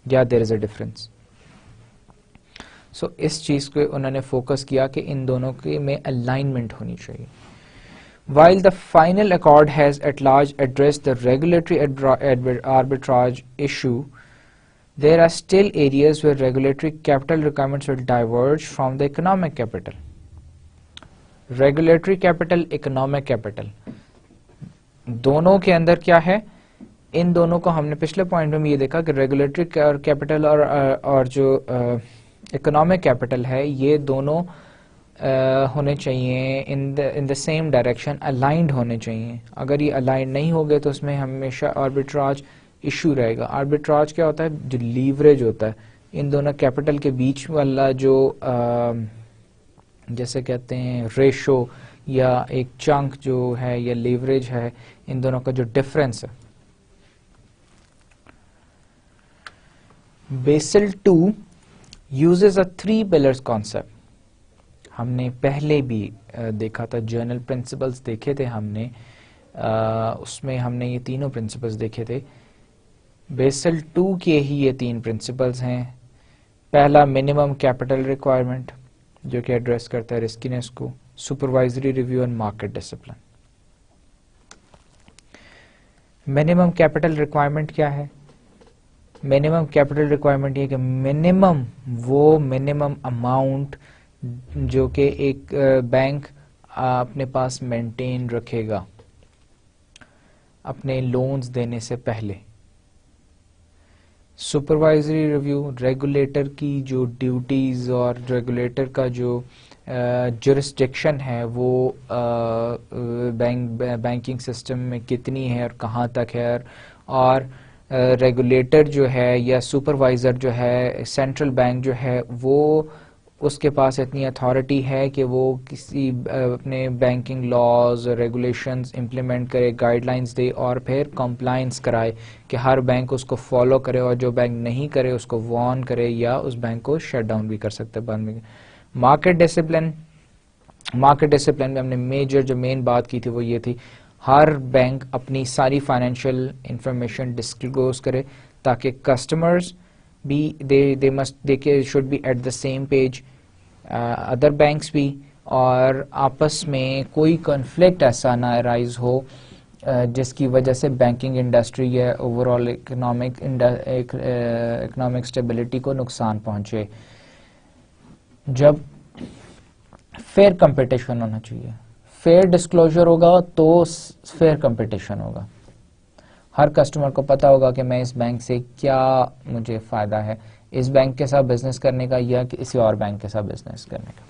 یا دیر از اے ڈفرنس. سو اس چیز کو انہوں نے فوکس کیا کہ ان دونوں کے میں الائنمنٹ ہونی چاہیے. While the final accord has at large addressed the regulatory arbitrage issue, there are still areas where regulatory capital requirements will diverge from the economic capital. Regulatory capital, economic capital. دونوں کے اندر کیا ہے, ان دونوں کو ہم نے پچھلے پوائنٹ میں یہ دیکھا کہ ریگولیٹری کیپٹل اور جو اکنامک کیپٹل ہے، یہ دونوں ہونے چاہیے ان دا سیم ڈائریکشن، الائنڈ ہونے چاہیے. اگر یہ الائنڈ نہیں ہو گئے تو اس میں ہمیشہ آربیٹراج ایشو رہے گا. آربیٹراج کیا ہوتا ہے؟ جو لیوریج ہوتا ہے ان دونوں کیپٹل کے بیچ والا جو جیسے کہتے ہیں ریشو یا ایک چنک جو ہے یا لیوریج ہے، ان دونوں کا جو ڈفرنس ہے. Basel 2 uses a 3 pillars concept. ہم نے پہلے بھی دیکھا تھا، جرنل پرنسپلز دیکھے تھے ہم نے، اس میں ہم نے یہ تینوں پرنسپلز دیکھے تھے. بیسل 2 کے ہی یہ 3 پرنسپلز ہیں. پہلا منیمم کیپٹل ریکوائرمنٹ جو کہ ایڈریس کرتا ہے رسکینس کو، supervisory review and market discipline. Minimum capital requirement کیا ہے؟ منیمم کیپٹل ریکوائرمنٹ یہ کہ منیمم اماؤنٹ جو کہ ایک بینک اپنے پاس مینٹین رکھے گا اپنے لونز دینے سے پہلے. سپروائزری ریویو، ریگولیٹر کی جو ڈیوٹیز اور ریگولیٹر کا جو جورسڈکشن ہے وہ بینکنگ سسٹم میں کتنی ہے اور کہاں تک ہے، اور ریگولیٹر جو ہے یا سپروائزر جو ہے سینٹرل بینک جو ہے وہ اس کے پاس اتنی اتھارٹی ہے کہ وہ کسی اپنے بینکنگ لاز ریگولیشنز امپلیمنٹ کرے، گائیڈ لائنز دے اور پھر کمپلائنس کرائے کہ ہر بینک اس کو فالو کرے، اور جو بینک نہیں کرے اس کو وارن کرے یا اس بینک کو شٹ ڈاؤن بھی کر سکتے بند بھی. مارکیٹ ڈسپلن میں ہم نے میجر جو مین بات کی تھی وہ یہ تھی، ہر بینک اپنی ساری فائنینشیل انفارمیشن ڈسکلوز کرے تاکہ کسٹمرز بھی they should be at the same page، other banks بھی، اور آپس میں کوئی کنفلکٹ ایسا نہ رائز ہو جس کی وجہ سے بینکنگ انڈسٹری یا اوور آل اکنامک اسٹیبلٹی کو نقصان پہنچے. جب فیئر کمپٹیشن ہونا چاہیے، فیئر ڈسکلوجر ہوگا تو فیئر کمپٹیشن ہوگا. ہر کسٹمر کو پتا ہوگا کہ میں اس بینک سے کیا مجھے فائدہ ہے، اس بینک کے ساتھ بزنس کرنے کا یا کسی اور بینک کے ساتھ بزنس کرنے کا.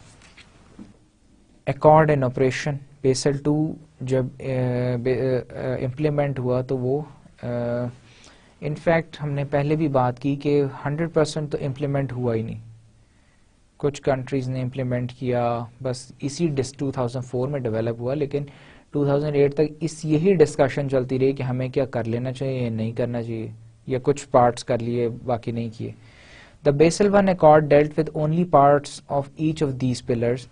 ایکارڈ ان آپریشن، بیسل 2 جب امپلیمنٹ ہوا تو وہ انفیکٹ ہم نے پہلے بھی بات کی کہ 100% تو امپلیمنٹ ہوا ہی نہیں. کچھ کنٹریز نے امپلیمنٹ کیا، بس اسی 2004 میں ڈیولپ ہوا، لیکن 2008 تک یہی ڈسکشن چلتی رہی کہ ہمیں کیا کر لینا چاہیے یا نہیں کرنا چاہیے، یا کچھ پارٹس کر لیے باقی نہیں کیے. The Basel I Accord dealt with only parts of each of these pillars.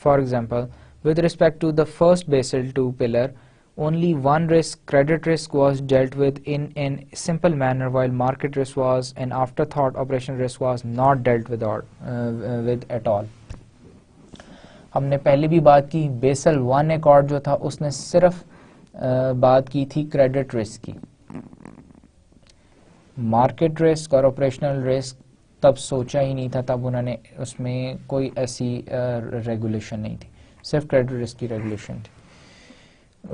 For example, with respect to the first Basel II pillar, only one risk, credit risk, was dealt with in a simple manner, while market risk was an afterthought. Operational risk was not dealt with at all. ہم نے پہلے بھی بات کی، Bessel 1 accord جو تھا اس نے صرف بات کی تھی کریڈٹ رسک کی. مارکیٹ رسک اور آپریشنل رسک تب سوچا ہی نہیں تھا، تب انہوں نے اس میں کوئی ایسی ریگولیشن نہیں تھی، صرف کریڈٹ رسک کی ریگولیشن تھی.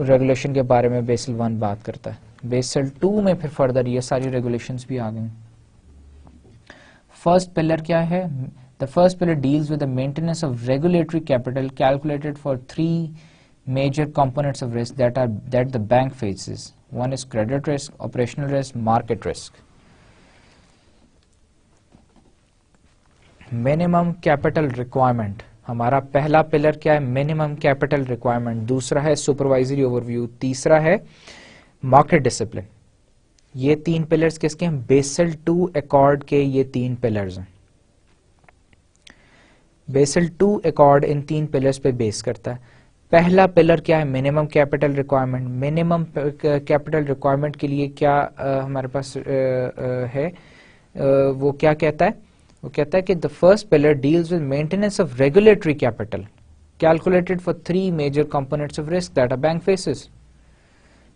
ریگولیشن کے بارے میں بیسل 1 بات کرتا ہے. بیسل 2 میں پھر فردر یہ ساری ریگولیشنز بھی آ گئیں. فرسٹ پلر کیا ہے؟ The first pillar deals with the maintenance of regulatory capital calculated for 3 major components of risk that the bank faces. One is credit risk, operational risk, market risk. Minimum capital requirement. ہمارا پہلا pillar کیا ہے؟ Minimum capital requirement. دوسرا ہے supervisory over view. تیسرا ہے market discipline. یہ 3 pillars کس کے ہیں؟ بیسل 2 ایکارڈ کے یہ 3 پلرز ہیں. بیسل 2 ایکارڈ ان 3 پلرز پہ بیس کرتا ہے. پہلا پلر کیا ہے؟ Minimum capital requirement. Minimum capital requirement کے لیے کیا ہمارے پاس ہے؟ وہ کیا کہتا ہے؟ وہ کہتا ہے کہ the first pillar deals with maintenance of regulatory capital calculated for 3 major components of risk that a bank faces.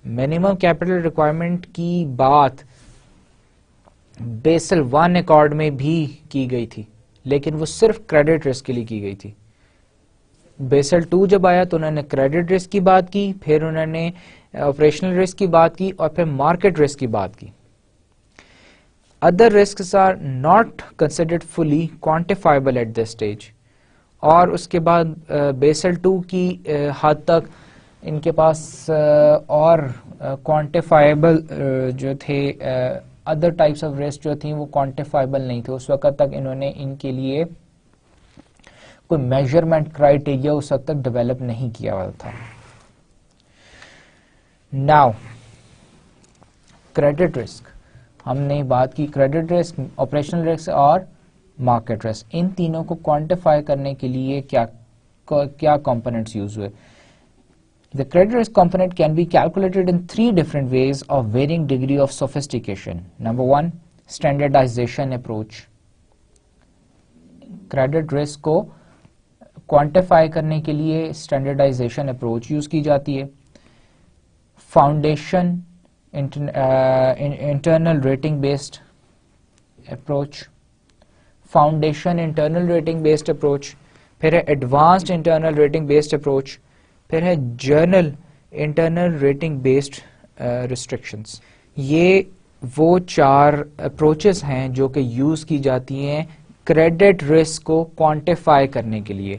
Minimum capital requirement کی بات بیسل 1 ایکارڈ میں بھی کی گئی تھی، لیکن وہ صرف کریڈٹ رسک کے لیے کی گئی تھی. بیسل 2 جب آیا تو انہوں نے کریڈٹ رسک کی بات کی، پھر انہوں نے آپریشنل رسک کی بات کی، اور پھر مارکیٹ رسک کی بات کی. other risks are not considered fully quantifiable at this stage. اور اس کے بعد بیسل 2 کی حد تک ان کے پاس اور کوانٹیفائبل جو تھے ادر ٹائپس آف رسک جو تھیں وہ کوانٹیفائبل نہیں تھے. اس وقت تک انہوں نے ان کے لیے کوئی میجرمنٹ کرائیٹیریا اس وقت تک ڈیولپ نہیں کیا ہوا تھا. ناؤ کریڈٹ رسک, ہم نے بات کی کریڈٹ رسک, آپریشنل رسک اور مارکیٹ رسک. ان تینوں کو کوانٹیفائی کرنے کے لیے کیا کمپوننٹس یوز ہوئے. The credit risk component can be calculated in 3 different ways of varying degree of sophistication. Number 1, standardization approach. Credit risk کو quantify کرنے کے لیے standardization approach یوز کی جاتی ہے. Foundation internal rating based approach. Foundation internal rating based approach, پھر ہے advanced internal rating based approach, پھر ہے general internal rating based restrictions. یہ وہ 4 اپروچز ہیں جو کہ یوز کی جاتی ہیں کریڈٹ رسک کو کوانٹیفائی کرنے کے لیے.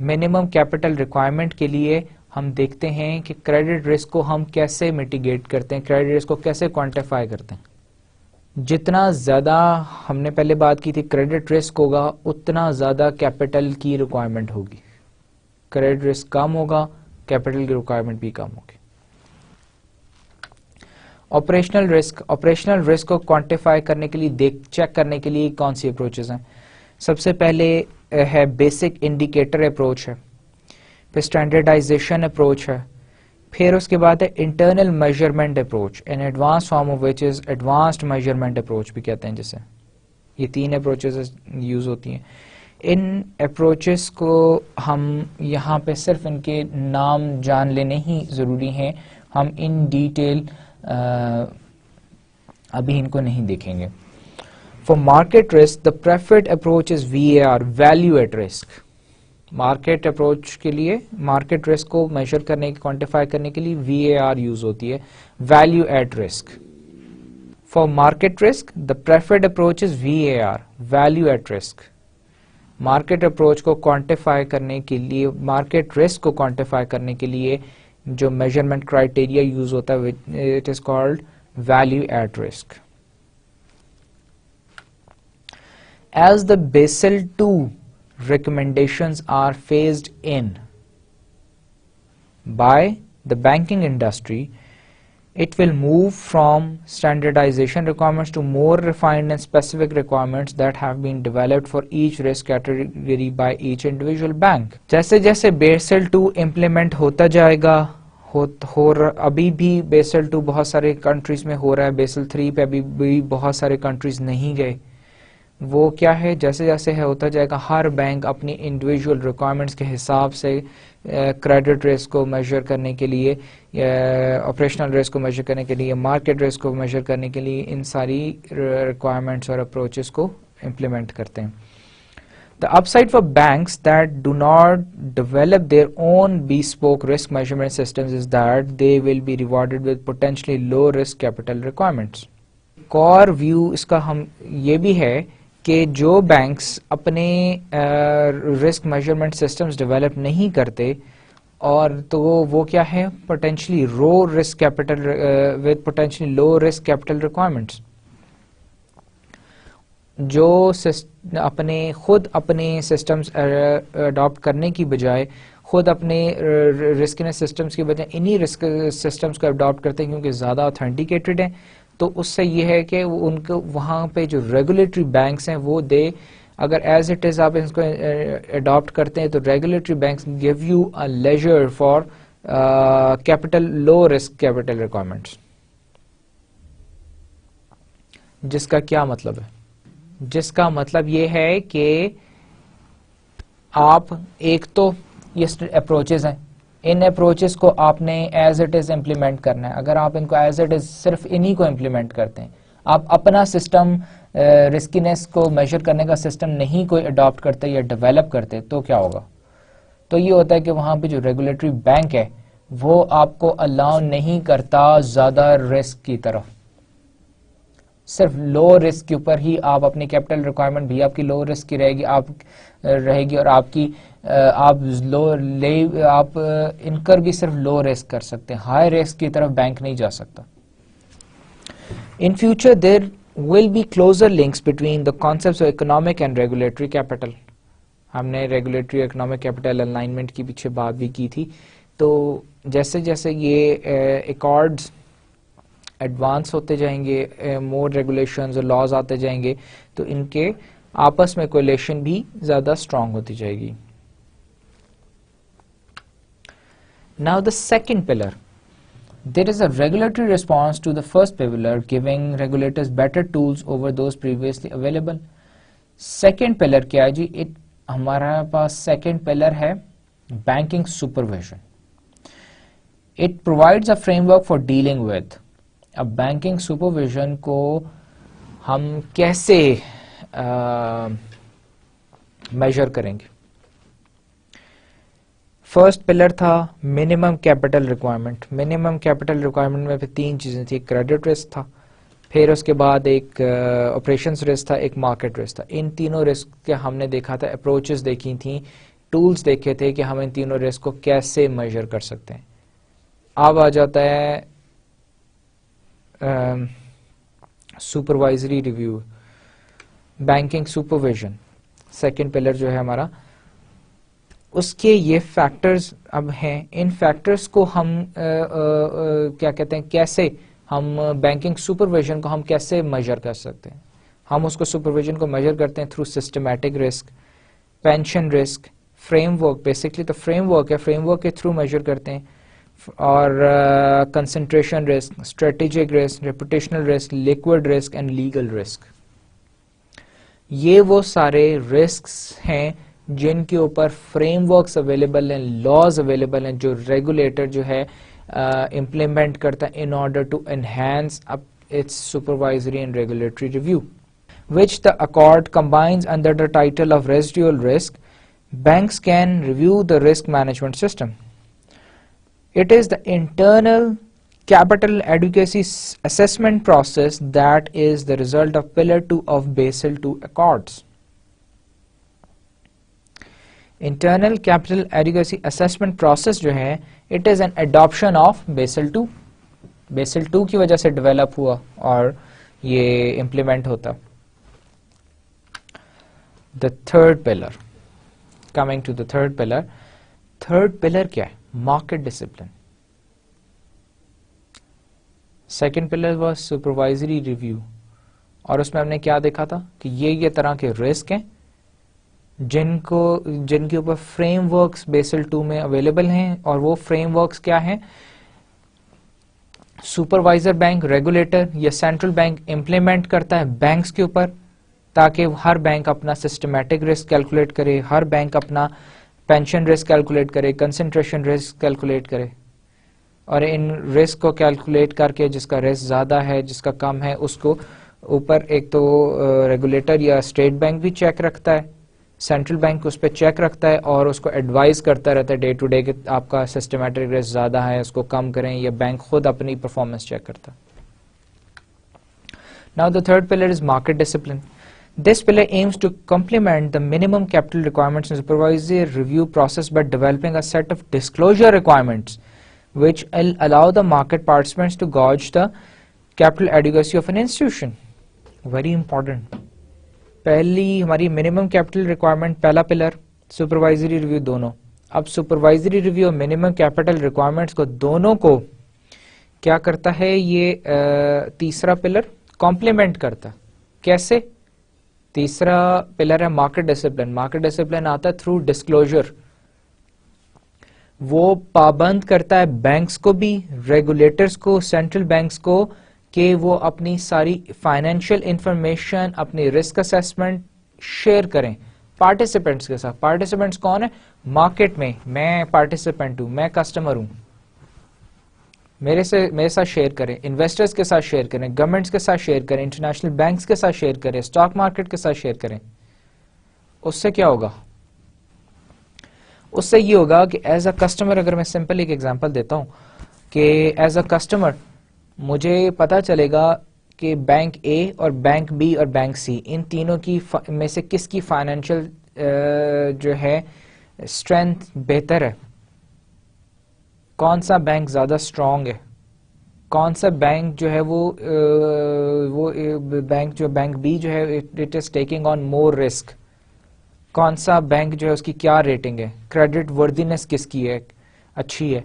منیمم کیپٹل ریکوائرمنٹ کے لیے ہم دیکھتے ہیں کہ کریڈٹ رسک کو ہم کیسے میٹیگیٹ کرتے ہیں, کریڈٹ رسک کو کیسے کوانٹیفائی کرتے ہیں. جتنا زیادہ ہم نے پہلے بات کی تھی کریڈٹ رسک ہوگا اتنا زیادہ کیپٹل کی ریکوائرمنٹ ہوگی. کریڈٹ رسک کم ہوگا کیپٹل کی ریکوائرمنٹ بھی کم ہوگی. آپریشنل رسک کو کوانٹیفائی کرنے کے لیے چیک کرنے کے لیے کون سی اپروچز ہیں. سب سے پہلے ہے بیسک انڈیکیٹر اپروچ ہے, پھر اسٹینڈرڈائزیشن اپروچ ہے, پھر اس کے بعد ہے internal measurement approach, an advance form of which is advanced measurement approach بھی کہتے ہیں جسے. یہ 3 اپروچز یوز ہوتی ہیں. ان اپروچز کو ہم یہاں پہ صرف ان کے نام جان لینے ہی ضروری ہیں, ہم ان ڈیٹیل ابھی ان کو نہیں دیکھیں گے. For market risk the preferred approach is VAR, value at risk. Market approach کے لیے مارکیٹ رسک کو میجر کرنے کی کوانٹیفائی کرنے کے لیے VAR یوز ہوتی ہے, value at risk. For market risk the preferred approach is VAR, value at risk. Market approach کو کوانٹیفائی کرنے کے لیے, مارکیٹ رسک کو کوانٹیفائی کرنے کے لیے جو میجرمنٹ کرائیٹیریا یوز ہوتا ہے it is called value at risk. As the Basel 2 recommendations are phased in by the banking industry, it will move from standardization requirements to more refined and specific requirements that have been developed for each risk category by each individual bank. جیسے جیسے Bessel 2 implement ہوتا جائے گا, ابھی بھی Bessel 2 بہت سارے countries میں ہو رہا ہے, بیسل 3 پہ ابھی بھی بہت سارے کنٹریز نہیں گئے. وہ کیا ہے, جیسے جیسے ہوتا جائے گا ہر بینک اپنی انڈیویجول ریکوائرمنٹس کے حساب سے کریڈٹ رسک کو میجر کرنے کے لیے, آپریشنل رسک کو میجر کرنے کے لیے, مارکیٹ رسک کو میجر کرنے کے لیے ان ساری ریکوائرمنٹس اور اپروچز کو امپلیمنٹ کرتے ہیں. The upside for banks that do not develop their own bespoke risk measurement systems is that they will be rewarded with potentially low risk capital requirements. ایک اور ویو اس کا ہم یہ بھی ہے کہ جو بینکس اپنے رسک میجرمنٹ سسٹمز ڈیولپ نہیں کرتے اور تو وہ کیا ہے potentially row risk capital with potentially love risk capital requirements, جو خود اپنے سسٹمز اڈاپٹ کرنے کی بجائے خود اپنے رسکنس سسٹمز کی بجائے انہی رسک سسٹمز کو اڈاپٹ کرتے ہیں کیونکہ زیادہ اوتھینٹیکیٹڈ ہیں. تو اس سے یہ ہے کہ ان کو وہاں پہ جو ریگولیٹری بینکس ہیں وہ اگر ایز اٹ از آپ اس کو اڈاپٹ کرتے ہیں تو regulatory banks give you a ledger for capital low risk capital requirements. جس کا کیا مطلب ہے؟ جس کا مطلب یہ ہے کہ آپ ایک تو یہ اپروچز ہیں, ان اپروچز کو آپ نے ایز اٹ از امپلیمنٹ کرنا ہے. اگر آپ ان کو ایز اٹ از صرف انہی کو امپلیمنٹ کرتے ہیں, آپ اپنا سسٹم رسکینس کو میجر کرنے کا سسٹم نہیں کوئی اڈاپٹ کرتے یا ڈیولپ کرتے تو کیا ہوگا؟ تو یہ ہوتا ہے کہ وہاں پہ جو ریگولیٹری بینک ہے وہ آپ کو الاؤ نہیں کرتا زیادہ رسک کی طرف. صرف لو رسک کے اوپر ہی آپ اپنی کیپٹل ریکوائرمنٹ بھی آپ کی لو رسک کی رہے گی اور آپ کی آپ انکر بھی صرف لو رسک کر سکتے ہیں, ہائی رسک کی طرف بینک نہیں جا سکتا. In future, there will be closer links between the concepts of economic and regulatory capital. ہم نے ریگولیٹری اکنامک کیپٹل الائنمنٹ کی پیچھے بات بھی کی تھی. تو جیسے جیسے یہ ایکارڈز ایڈوانس ہوتے جائیں گے, مور ریگولیشنز اور لاز آتے جائیں گے, تو ان کے آپس میں کولیشن بھی زیادہ اسٹرانگ ہوتی جائے گی. Now the second pillar. There is a regulatory response to the first pillar, giving regulators better tools over those previously available. Second pillar کیا ہے جی؟ ہمارا پاس second pillar ہے banking supervision. It provides a framework for dealing with. اب banking supervision کو ہم کیسے major کریں گے؟ فرسٹ پلر تھا minimum capital requirement. Minimum capital requirement میں پھر تین چیزیں تھیں, کریڈٹ رسک تھا, پھر اس کے بعد ایک آپریشنس رسک تھا, ایک مارکیٹ رسک تھا. ان تینوں رسک کے ہم نے دیکھا تھا, اپروچز دیکھی تھیں, ٹولز دیکھے تھے کہ ہم ان تینوں رسک کو کیسے میجر کر سکتے ہیں. اب آ جاتا ہے supervisory review, banking supervision, second pillar جو ہے ہمارا, اس کے یہ فیکٹرز اب ہیں. ان فیکٹرز کو ہم کیا کہتے ہیں, کیسے ہم بینکنگ سپرویژن کو ہم کیسے میجر کر سکتے ہیں؟ ہم اس کو سپرویژن کو میجر کرتے ہیں through systematic risk, pension risk, framework. Basically تو فریم ورک ہے, فریم ورک کے تھرو میجر کرتے ہیں, اور concentration risk, strategic risk, reputational risk, liquid risk and legal risk. یہ وہ سارے رسکس ہیں جن کے اوپر فریم ورکس اویلیبل ہیں, لاز اویلیبل ہیں, جو ریگولیٹر جو ہے امپلیمنٹ کرتا ہے in order to enhance its supervisory and regulatory review, which the accord combines under the title of residual risk. Banks can review the risk management system. It is the internal capital adequacy assessment process that is the result of Pillar 2 of Basel II Accords. Internal capital adequacy assessment process جو ہے, it is an adoption of Basel II. Basel II کی وجہ سے develop ہوا اور یہ implement ہوتا. The third pillar. Coming to the third pillar. Third pillar کیا ہے؟ Market discipline. Second pillar was supervisory review. اور اس میں ہم نے کیا دیکھا تھا کہ یہ طرح کے رسک ہیں جن کے اوپر فریم ورکس بیسل 2 میں اویلیبل ہیں, اور وہ فریم ورکس کیا ہیں؟ سپروائزر بینک, ریگولیٹر یا سینٹرل بینک امپلیمنٹ کرتا ہے بینکس کے اوپر, تاکہ ہر بینک اپنا سسٹمیٹک رسک کیلکولیٹ کرے, ہر بینک اپنا پینشن رسک کیلکولیٹ کرے, کنسنٹریشن رسک کیلکولیٹ کرے, اور ان رسک کو کیلکولیٹ کر کے جس کا رسک زیادہ ہے, جس کا کم ہے, اس کو اوپر ایک تو ریگولیٹر یا اسٹیٹ بینک بھی چیک رکھتا ہے, سینٹرل بینک اس پہ چیک رکھتا ہے اور اس کو ایڈوائز کرتا رہتا ہے ڈے ٹو ڈے کہ آپ کا سسٹمیٹک رسک زیادہ ہے, اس کو کم کریں, یا بینک خود اپنی پرفارمنس چیک کرتا ہے. Now the third pillar is market discipline. This pillar aims to complement the minimum capital requirements and supervisory review process by developing a set of disclosure requirements which will allow the market participants to gauge the capital adequacy of an institution. Very important. پہلی ہماری minimum capital requirement پہلا pillar, supervisory review دونوں. اب supervisory review اور minimum capital requirements کو دونوں کو کیا کرتا ہے یہ تیسرا پلر کمپلیمنٹ کرتا. کیسے؟ تیسرا پلر ہے مارکیٹ ڈسپلن. مارکیٹ ڈسپلن آتا ہے تھرو ڈسکلوجر. وہ پابند کرتا ہے بینکس کو بھی, ریگولیٹرز کو, سینٹرل بینکس کو, کہ وہ اپنی ساری فائنینشیل انفارمیشن, اپنی رسک اسیسمنٹ شیئر کریں پارٹیسپینٹس کے ساتھ. پارٹیسپینٹس کون ہیں؟ مارکیٹ میں پارٹیسپینٹ ہوں, میں کسٹمر ہوں, میرے ساتھ شیئر کریں, انویسٹرز کے ساتھ شیئر کریں, گورنمنٹس کے ساتھ شیئر کریں, انٹرنیشنل بینکس کے ساتھ شیئر کریں, اسٹاک مارکیٹ کے ساتھ شیئر کریں. اس سے کیا ہوگا؟ اس سے یہ ہوگا کہ ایز اے کسٹمر, اگر میں سمپل ایک ایگزامپل دیتا ہوں کہ ایز اے کسٹمر مجھے پتا چلے گا کہ کہ بینک اے اور بینک بی اور بینک سی ان تینوں کی میں سے کس کی فائنینشیل جو ہے اسٹرینتھ بہتر ہے، کون سا بینک زیادہ اسٹرانگ ہے، کون سا بینک جو ہے وہ بینک جو بینک بی جو ہے it is taking on more risk, کون سا بینک جو ہے اس کی کیا ریٹنگ ہے، کریڈٹ وردینس کس کی ہے اچھی ہے،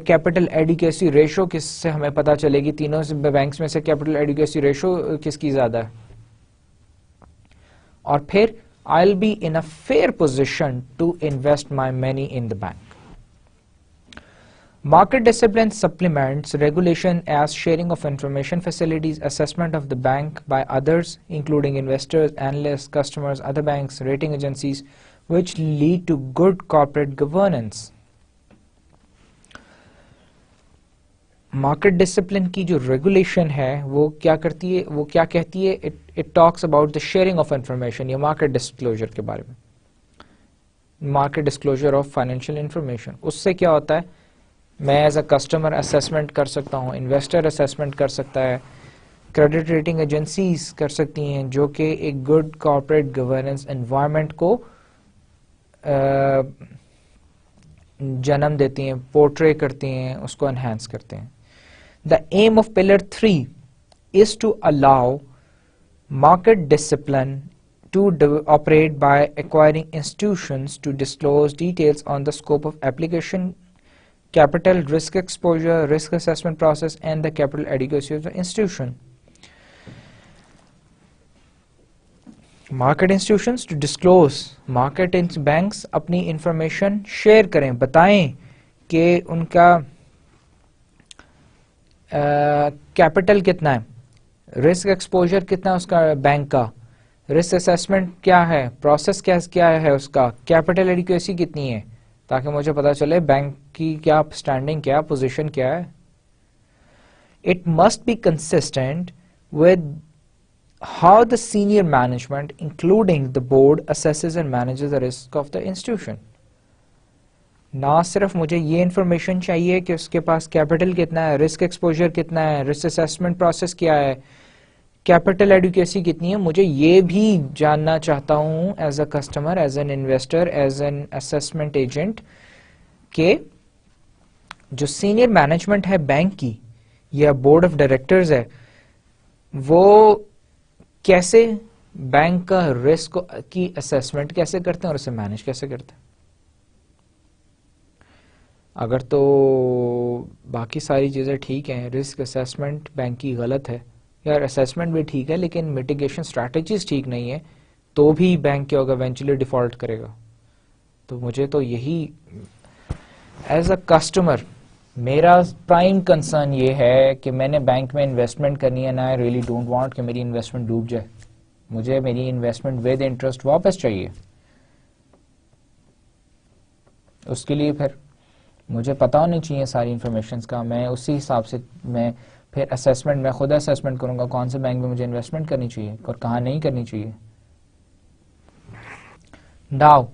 کیپٹل ایڈیکیسی ریشو کس سے ہمیں پتا چلے گی تینوں سے بینکس میں سے کیپٹل ایڈیکیسی ریشو کس کی زیادہ ہے، اور پھر I'll be in a fair position to invest my money in the bank. Market discipline supplements regulation as sharing of information facilities, assessment of the bank by others, including investors, analysts, customers, other banks, rating agencies, which lead to good corporate governance. Market discipline کی جو regulation ہے وہ کیا کرتی ہے، وہ کیا کہتی ہے، it talks about the sharing of information یا مارکیٹ ڈسکلوجر کے بارے میں، market disclosure of financial information. اس سے کیا ہوتا ہے، میں ایز اے کسٹمر اسیسمنٹ کر سکتا ہوں، انویسٹر اسیسمنٹ کر سکتا ہے، کریڈٹ ریٹنگ ایجنسیز کر سکتی ہیں جو کہ ایک گڈ کارپوریٹ گورننس انوائرمنٹ کو جنم دیتی ہیں، پورٹرے کرتی ہیں، اس کو انہینس کرتے ہیں. The aim of Pillar 3 is to allow market discipline to operate by acquiring institutions to disclose details on the scope of application, capital risk exposure, risk assessment process, and the capital adequacy of the institution. Market institutions to disclose, market banks اپنی information share کریں، بتائیں کہ ان کا capital کتنا ہے، risk exposure کتنا ہے اس کا بینک کا، رسک اسیسمنٹ کیا ہے، پروسیس کیا ہے اس کا، کیپٹل ایڈیکویسی کتنی ہے، تاکہ مجھے پتا چلے بینک کی کیا اسٹینڈنگ، کیا پوزیشن کیا ہے. It must be consistent with how the senior management including the board assesses and manages the risk of the institution. نہ صرف مجھے یہ انفارمیشن چاہیے کہ اس کے پاس کیپٹل کتنا ہے، رسک ایکسپوجر کتنا ہے، رسک اسیسمنٹ پروسیس کیا ہے، کیپٹل ایڈیکویسی کتنی ہے، مجھے یہ بھی جاننا چاہتا ہوں as a customer, as an investor, as an assessment agent کہ جو سینئر مینجمنٹ ہے بینک کی یا بورڈ آف ڈائریکٹرز ہے وہ کیسے بینک کا رسک کی اسیسمنٹ کیسے کرتے ہیں اور اسے مینیج کیسے کرتے ہیں. اگر تو باقی ساری چیزیں ٹھیک ہیں، رسک اسیسمنٹ بینک کی غلط ہے، یار اسیسمنٹ بھی ٹھیک ہے لیکن میٹیگیشن اسٹریٹجیز ٹھیک نہیں ہے، تو بھی بینک کیا ہوگا، ایونچولی ڈیفالٹ کرے گا. تو مجھے تو یہی ایز اے کسٹمر میرا پرائم کنسرن یہ ہے کہ میں نے بینک میں انویسٹمنٹ کرنی ہے، نا آئی ریئلی ڈونٹ وانٹ کہ میری انویسٹمنٹ ڈوب جائے، مجھے میری انویسٹمنٹ ود انٹرسٹ واپس چاہیے. اس کے لیے پھر مجھے پتا ہونا چاہیے ساری انفارمیشنز کا، میں اسی حساب سے میں پھر اسیسمنٹ میں خود اسیسمنٹ کروں گا کون سے بینک میں مجھے انویسٹمنٹ کرنی چاہیے اور کہاں نہیں کرنی چاہیے. Now,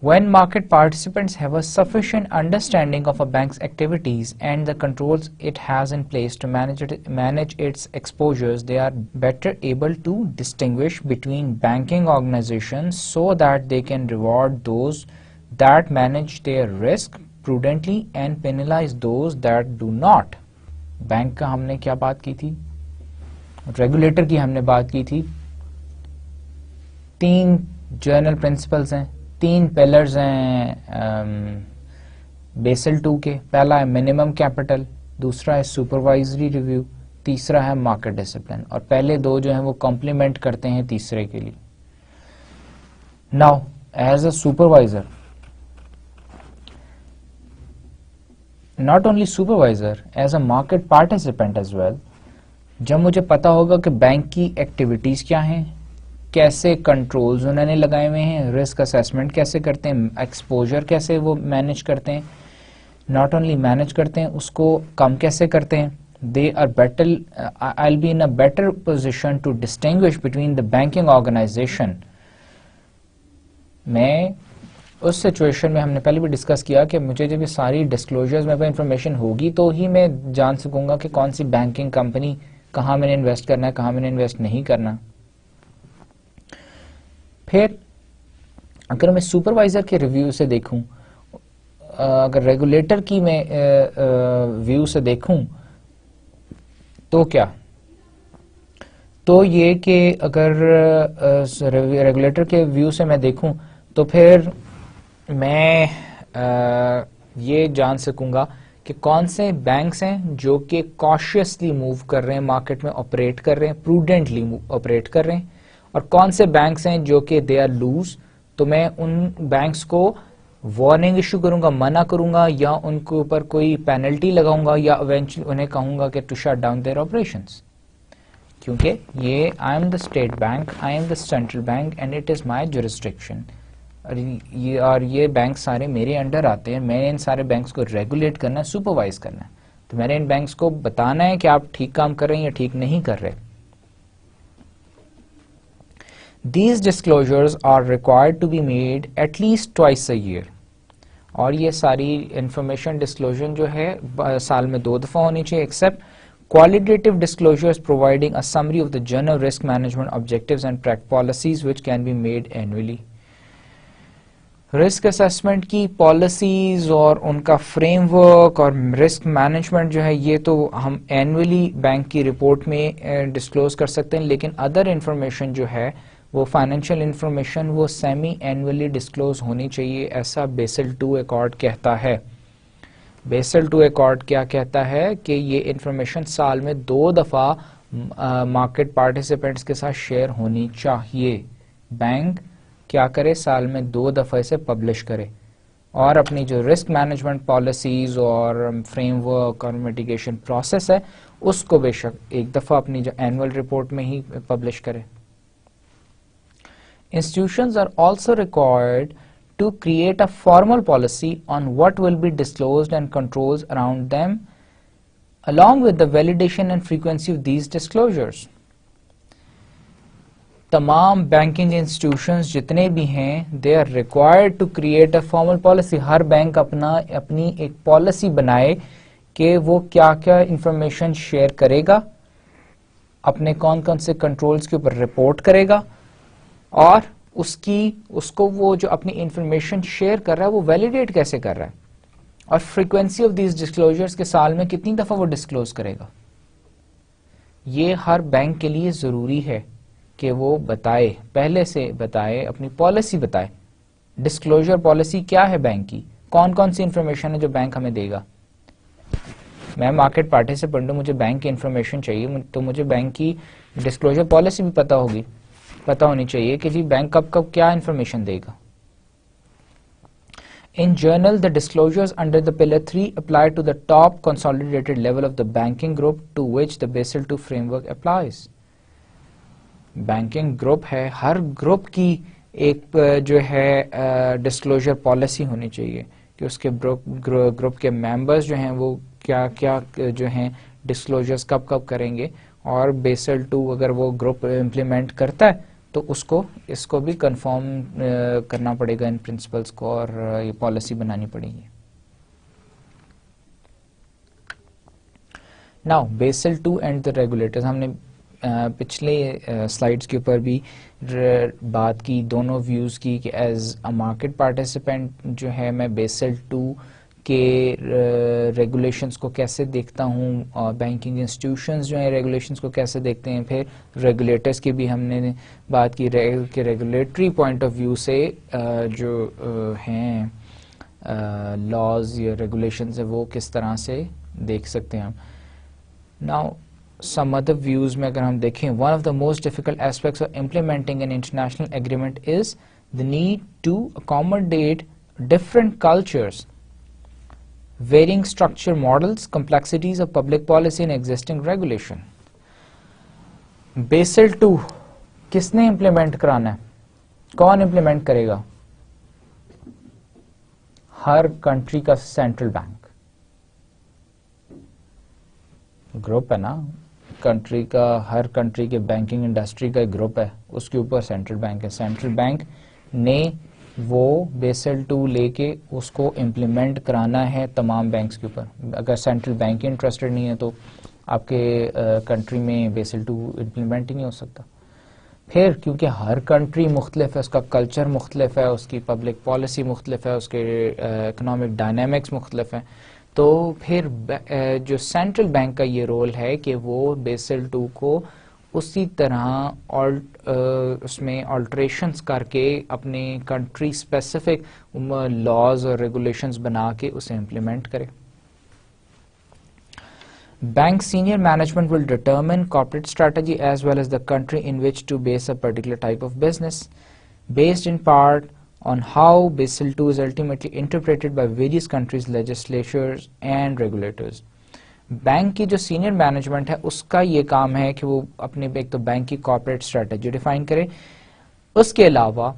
when market participants have a sufficient understanding of a bank's activities and the controls it has in place to manage its exposures, they are better able to distinguish between banking organizations so that they can reward those that manage their risk prudently and penalize those that do not. Bank کا ہم نے کیا بات کی تھی، regulator کی ہم نے بات کی تھی، 3 جنرل پرنسپلز ہیں، 3 پلرز ہیں بیسل 2 کے. پہلا ہے منیمم کیپٹل، دوسرا ہے سپروائزری ریویو، تیسرا ہے مارکیٹ ڈسپلن، اور پہلے 2 جو ہیں وہ کمپلیمنٹ کرتے ہیں تیسرے کے لیے. Now as a supervisor, not only supervisor, as a market participant as well, جب مجھے پتا ہوگا کہ بینک کی ایکٹیویٹیز کیا ہیں، کیسے کنٹرولز انہوں نے لگائے ہوئے ہیں، رسک اسیسمنٹ کیسے کرتے ہیں، ایکسپوجر کیسے وہ مینیج کرتے ہیں، ناٹ اونلی مینیج کرتے ہیں اس کو کم کیسے کرتے ہیں. they are better, I'll be in a better position to distinguish between the banking organization. میں اس سچویشن میں ہم نے پہلے بھی ڈسکس کیا کہ مجھے جب یہ ساری ڈسکلوجرز میں انفارمیشن ہوگی تو ہی میں جان سکوں گا کہ کون سی بینکنگ کمپنی کہاں میں نے انویسٹ کرنا ہے, کہاں میں نے انویسٹ نہیں کرنا. پھر اگر میں سپروائزر کے ریویو سے دیکھوں, اگر ریگولیٹر کی میں ویو سے دیکھوں تو کیا, تو یہ کہ اگر ریگولیٹر کے ویو سے میں دیکھوں تو پھر میں یہ جان سکوں گا کہ کون سے بینکس ہیں جو کہ کاشیسلی موو کر رہے ہیں, مارکیٹ میں آپریٹ کر رہے ہیں, پروڈنٹلی آپریٹ کر رہے ہیں, اور کون سے بینکس ہیں جو کہ دے آر لوز. تو میں ان بینکس کو وارننگ ایشو کروں گا, منع کروں گا, یا ان کے اوپر کوئی پینلٹی لگاؤں گا, یا ایونچولی انہیں کہوں گا کہ to shut down their operations, کیونکہ یہ I am the state bank, I am the central bank and it is my jurisdiction, اور یہ بینک سارے میرے انڈر آتے ہیں. میں نے ان سارے بینکس کو ریگولیٹ کرنا ہے, سپروائز کرنا ہے, تو میں نے ان بینکس کو بتانا ہے کہ آپ ٹھیک کام کر رہے ہیں یا ٹھیک نہیں کر رہے. These disclosures are required to be made at least twice a year. اور یہ ساری انفارمیشن ڈسکلوجر جو ہے سال میں 2 دفعہ ہونی چاہیے, accept qualitative disclosures providing a summary of the general risk management objectives and policies which can be made annually. Risk assessment کی پالیسیز اور ان کا فریم ورک اور رسک مینجمنٹ جو ہے یہ تو ہم اینولی بینک کی رپورٹ میں ڈسکلوز کر سکتے ہیں, لیکن ادر انفارمیشن جو ہے وہ فائنینشیل انفارمیشن وہ سیمی اینولی ڈسکلوز ہونی چاہیے, ایسا بیسل 2 ایکارڈ کہتا ہے. بیسل 2 ایکارڈ کیا کہتا ہے کہ یہ انفارمیشن سال میں 2 دفعہ مارکیٹ پارٹیسپینٹس کے ساتھ شیئر ہونی چاہیے. بینک کیا کرے, سال میں 2 دفعہ اسے پبلش کرے, اور اپنی جو رسک مینجمنٹ پالیسیز اور فریم ورک اور میٹیگیشن پروسیس ہے اس کو بے شک 1 دفعہ اپنی جو اینول رپورٹ میں ہی پبلش کرے. Institutions are also required to create a formal policy on what will be disclosed and controls around them, along with the validation and frequency of these disclosures. تمام بینکنگ انسٹیٹیوشنز جتنے بھی ہیں they are required to create a formal policy. ہر bank اپنی ایک policy بنائے کہ وہ کیا کیا انفارمیشن شیئر کرے گا, اپنے کون کون سے کنٹرولز کے اوپر رپورٹ کرے گا, اور اس کو وہ جو اپنی انفارمیشن شیئر کر رہا ہے وہ ویلیڈیٹ کیسے کر رہا ہے, اور فریکوینسی آف دیز ڈسکلوجرز کے سال میں کتنی دفعہ وہ ڈسکلوز کرے گا. یہ ہر بینک کے لیے ضروری ہے کہ وہ بتائے, پہلے سے بتائے, اپنی پالیسی بتائے. ڈسکلوجر پالیسی کیا ہے بینک کی, کون کون سی انفارمیشن ہے جو بینک ہمیں دے گا. میں مارکیٹ پارٹیسپینٹ ہوں, مجھے بینک کی انفارمیشن چاہیے, تو مجھے بینک کی ڈسکلوجر پالیسی بھی پتہ ہونی چاہیے کہ جی بینک کب کیا انفارمیشن دے گا. In general, the disclosures under the Pillar 3 apply to the top consolidated level of the banking group to which the Basel II framework applies. Banking group ہے, ہر گروپ کی ایک جو ہے ڈسکلوجر پالیسی ہونی چاہیے کہ اس کے گروپ کے ممبرز جو ہیں وہ کیا کیا جو ہیں ڈسکلوجرز کب کریں گے, اور بیسل 2 اگر وہ گروپ امپلیمنٹ کرتا ہے تو اس کو بھی کنفرم کرنا پڑے گا ان پرنسپلز کو, اور یہ پالیسی بنانی پڑے گی. Now Basel 2 and the regulators, ہم نے پچھلے سلائیڈز کے اوپر بھی بات کی, دونوں ویوز کی کہ ایز اے مارکیٹ پارٹیسپینٹ جو ہے میں بیسل 2 کے ریگولیشنز کو کیسے دیکھتا ہوں, اور بینکنگ انسٹیٹیوشنز جو ہیں ریگولیشنز کو کیسے دیکھتے ہیں. پھر ریگولیٹرز کی بھی ہم نے بات کی کہ ریگولیٹری پوائنٹ آف ویو سے جو ہیں لاز یا ریگولیشنز ہیں وہ کس طرح سے دیکھ سکتے ہیں ہم. ناؤ some other views میں اگر ہم دیکھیں, one of the most difficult aspects of implementing an international agreement is the need to accommodate different cultures, varying structure models, complexities of public policy and existing regulation. Basel 2 کس نے implement کرانا ہے, کون implement کرے گا؟ ہر country کا central bank. Group ہے نا country کا, ہر کنٹری کے بینکنگ انڈسٹری کا ایک گروپ ہے, اس کے اوپر سینٹرل بینک ہے. سینٹرل بینک نے وہ بیسل 2 لے کے اس کو امپلیمنٹ کرانا ہے تمام بینکس کے اوپر. اگر سینٹرل بینک انٹرسٹڈ نہیں ہے تو آپ کے کنٹری میں بیسل 2 امپلیمنٹ ہی نہیں ہو سکتا. پھر کیونکہ ہر کنٹری مختلف ہے، اس کا کلچر مختلف ہے، اس کی پبلک پالیسی مختلف ہے، اس کے اکنامک ڈائنامکس مختلف ہیں، تو پھر جو سینٹرل بینک کا یہ رول ہے کہ وہ بیسل 2 کو اسی طرح اس میں آلٹریشنز کر کے اپنے کنٹری اسپیسیفک لاز اور ریگولیشنز بنا کے اسے امپلیمنٹ کرے. Bank senior management will determine corporate strategy as well as the country in which to base a particular type of business, based in part on how Basel II is ultimately interpreted by various countries' legislatures and regulators. Bank کی جو senior management ہے اس کا یہ کام ہے کہ وہ اپنے ایک تو بینک کی کارپوریٹ اسٹریٹجی ڈیفائن کرے، اس کے علاوہ